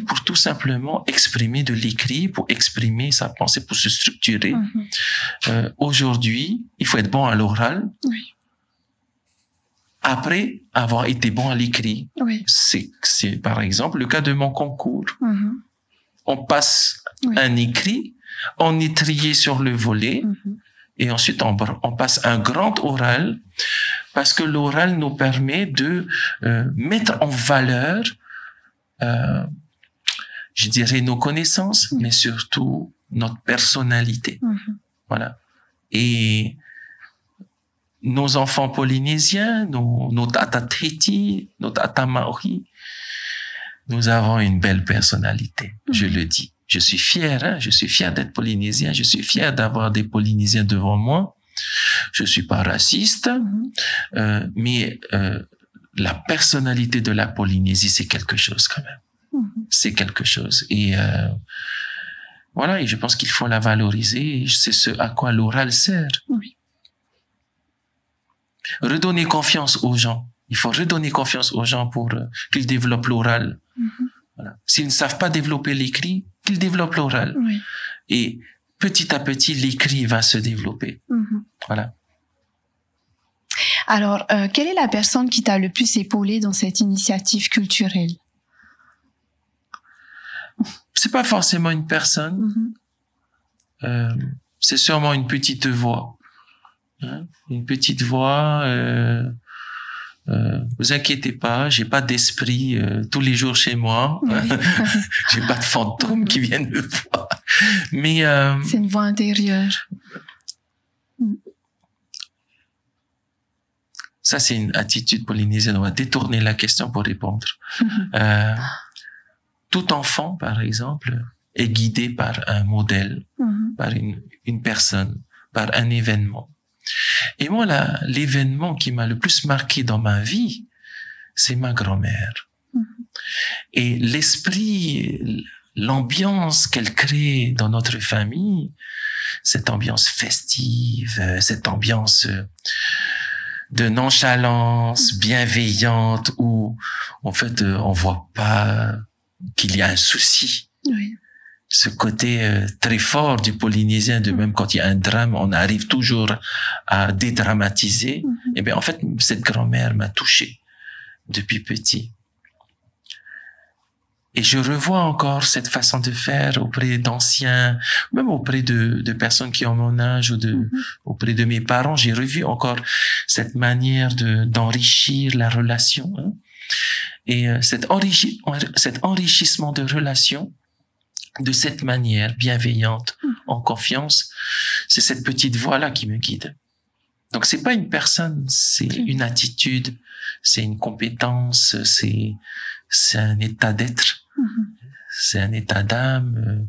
S2: pour tout simplement exprimer de l'écrit, pour exprimer sa pensée, pour se structurer. Aujourd'hui, il faut être bon à l'oral. Après avoir été bon à l'écrit. C'est par exemple le cas de mon concours. On passe un écrit, on est trié sur le volet, et ensuite on passe un grand oral, parce que l'oral nous permet de mettre en valeur je dirais nos connaissances, mais surtout notre personnalité. Voilà. Et nos enfants polynésiens, nos tata Teti, nos tata Maori, nous avons une belle personnalité. Je le dis. Je suis fier, je suis fier d'être polynésien, je suis fier d'avoir des Polynésiens devant moi. Je suis pas raciste, mais la personnalité de la Polynésie, c'est quelque chose quand même. C'est quelque chose. Et voilà, et je pense qu'il faut la valoriser. C'est ce à quoi l'oral sert. Redonner confiance aux gens. Il faut redonner confiance aux gens pour qu'ils développent l'oral. Voilà. S'ils ne savent pas développer l'écrit, qu'ils développent l'oral. Et petit à petit, l'écrit va se développer. Voilà.
S1: Alors, quelle est la personne qui t'a le plus épaulé dans cette initiative culturelle?
S2: C'est pas forcément une personne. C'est sûrement une petite voix. Une petite voix. Vous inquiétez pas, j'ai pas d'esprit tous les jours chez moi. J'ai pas de fantômes qui viennent me voir. Mais
S1: c'est une voix intérieure.
S2: Ça, c'est une attitude polynésienne. On va détourner la question pour répondre. Tout enfant, par exemple, est guidé par un modèle, par une personne, par un événement. Et moi, l'événement qui m'a le plus marqué dans ma vie, c'est ma grand-mère. Et l'esprit, l'ambiance qu'elle crée dans notre famille, cette ambiance festive, cette ambiance de nonchalance bienveillante où, en fait, on voit pas qu'il y a un souci.
S1: Oui.
S2: Ce côté très fort du Polynésien, de même quand il y a un drame, on arrive toujours à dédramatiser. Et bien, en fait, cette grand-mère m'a touché depuis petit. Et je revois encore cette façon de faire auprès d'anciens, même auprès de personnes qui ont mon âge ou auprès de mes parents. J'ai revu encore cette manière d'enrichir la relation. Hein. Et cet enrichissement de relation, de cette manière bienveillante, en confiance, c'est cette petite voix-là qui me guide. Donc c'est pas une personne, c'est une attitude, c'est une compétence, c'est un état d'être, c'est un état d'âme.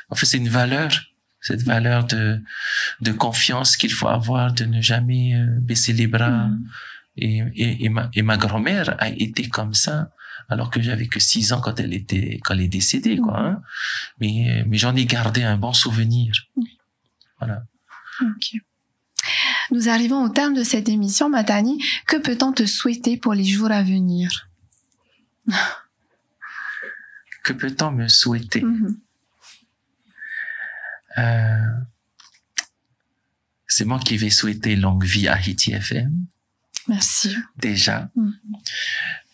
S2: En fait, c'est une valeur, cette valeur de confiance qu'il faut avoir, de ne jamais baisser les bras. Et ma grand-mère a été comme ça, alors que j'avais que 6 ans quand elle est décédée, quoi. Hein. Mais j'en ai gardé un bon souvenir. Voilà.
S1: Ok. Nous arrivons au terme de cette émission, Matani. Que peut-on te souhaiter pour les jours à venir?
S2: Que peut-on me souhaiter? C'est moi qui vais souhaiter longue vie à Haiti FM.
S1: Merci.
S2: Déjà.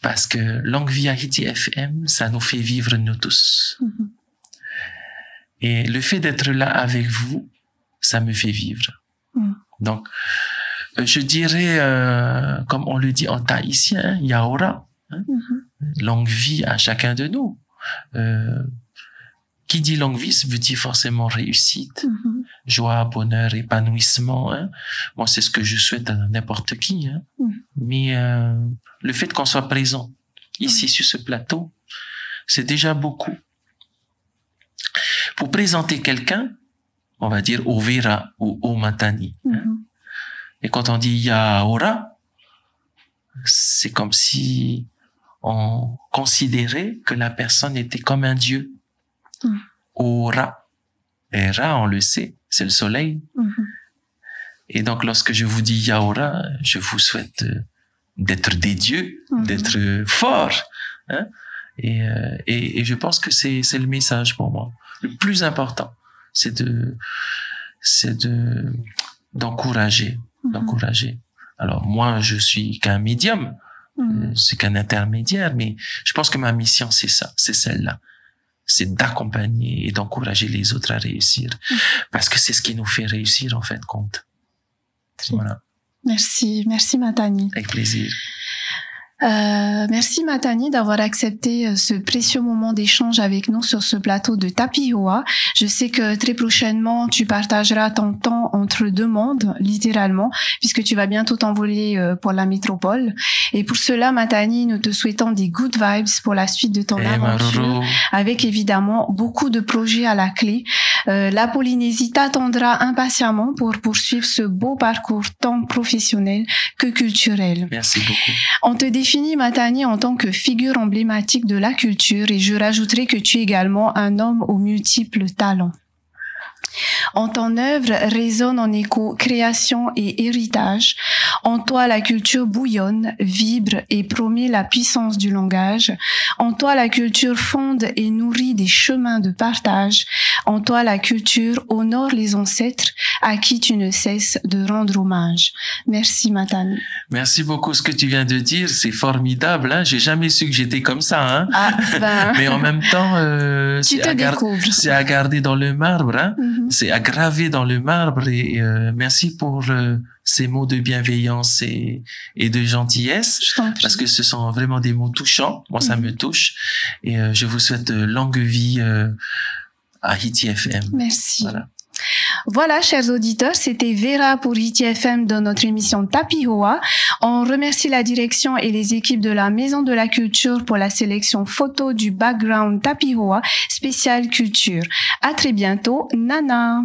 S2: Parce que longue vie à Haiti FM, ça nous fait vivre nous tous. Et le fait d'être là avec vous, ça me fait vivre. Donc, je dirais, comme on le dit en tahitien, Yaora, hein, longue vie à chacun de nous. Qui dit longue vie, ça veut dire forcément réussite, joie, bonheur, épanouissement. Hein. Moi, c'est ce que je souhaite à n'importe qui. Hein. Mais le fait qu'on soit présent ici sur ce plateau, c'est déjà beaucoup. Pour présenter quelqu'un, on va dire Overa ou Omatani. Hein. Et quand on dit Yaora, c'est comme si on considérait que la personne était comme un dieu. Ora. Et Ra, on le sait, c'est le soleil. Et donc, lorsque je vous dis Yaora, je vous souhaite d'être des dieux, d'être forts. Hein? Et je pense que c'est le message pour moi. Le plus important, c'est d'encourager. Alors, moi, je suis qu'un médium. C'est qu'un intermédiaire, mais je pense que ma mission, c'est ça, c'est celle-là. C'est d'accompagner et d'encourager les autres à réussir. Parce que c'est ce qui nous fait réussir, en fait, compte. Voilà.
S1: Merci Matani.
S2: Avec plaisir.
S1: Merci Matani d'avoir accepté ce précieux moment d'échange avec nous sur ce plateau de Tapioa. Je sais que très prochainement tu partageras ton temps entre deux mondes, littéralement, puisque tu vas bientôt t'envoler pour la métropole. Et pour cela, Matani, nous te souhaitons des good vibes pour la suite de ton aventure, avec évidemment beaucoup de projets à la clé. La Polynésie t'attendra impatiemment pour poursuivre ce beau parcours tant professionnel que culturel.
S2: Merci beaucoup.
S1: On te définit, Matani, en tant que figure emblématique de la culture, et je rajouterai que tu es également un homme aux multiples talents. En ton œuvre résonne en écho création et héritage. En toi, la culture bouillonne, vibre et promet la puissance du langage. En toi, la culture fonde et nourrit des chemins de partage. En toi, la culture honore les ancêtres à qui tu ne cesses de rendre hommage. Merci, Matani.
S2: Merci beaucoup. Ce que tu viens de dire, c'est formidable. Hein. J'ai jamais su que j'étais comme ça. Hein. Mais en même temps, c'est à garder dans le marbre. Hein. C'est à graver dans le marbre. Et merci pour ces mots de bienveillance et de gentillesse. Parce que ce sont vraiment des mots touchants. Moi, ça me touche. Et je vous souhaite longue vie à Hiti FM.
S1: Merci. Voilà, chers auditeurs, c'était Vera pour Hiti FM dans notre émission Tapihoa. On remercie la direction et les équipes de la Maison de la Culture pour la sélection photo du background Tapihoa spécial culture. À très bientôt, Nana.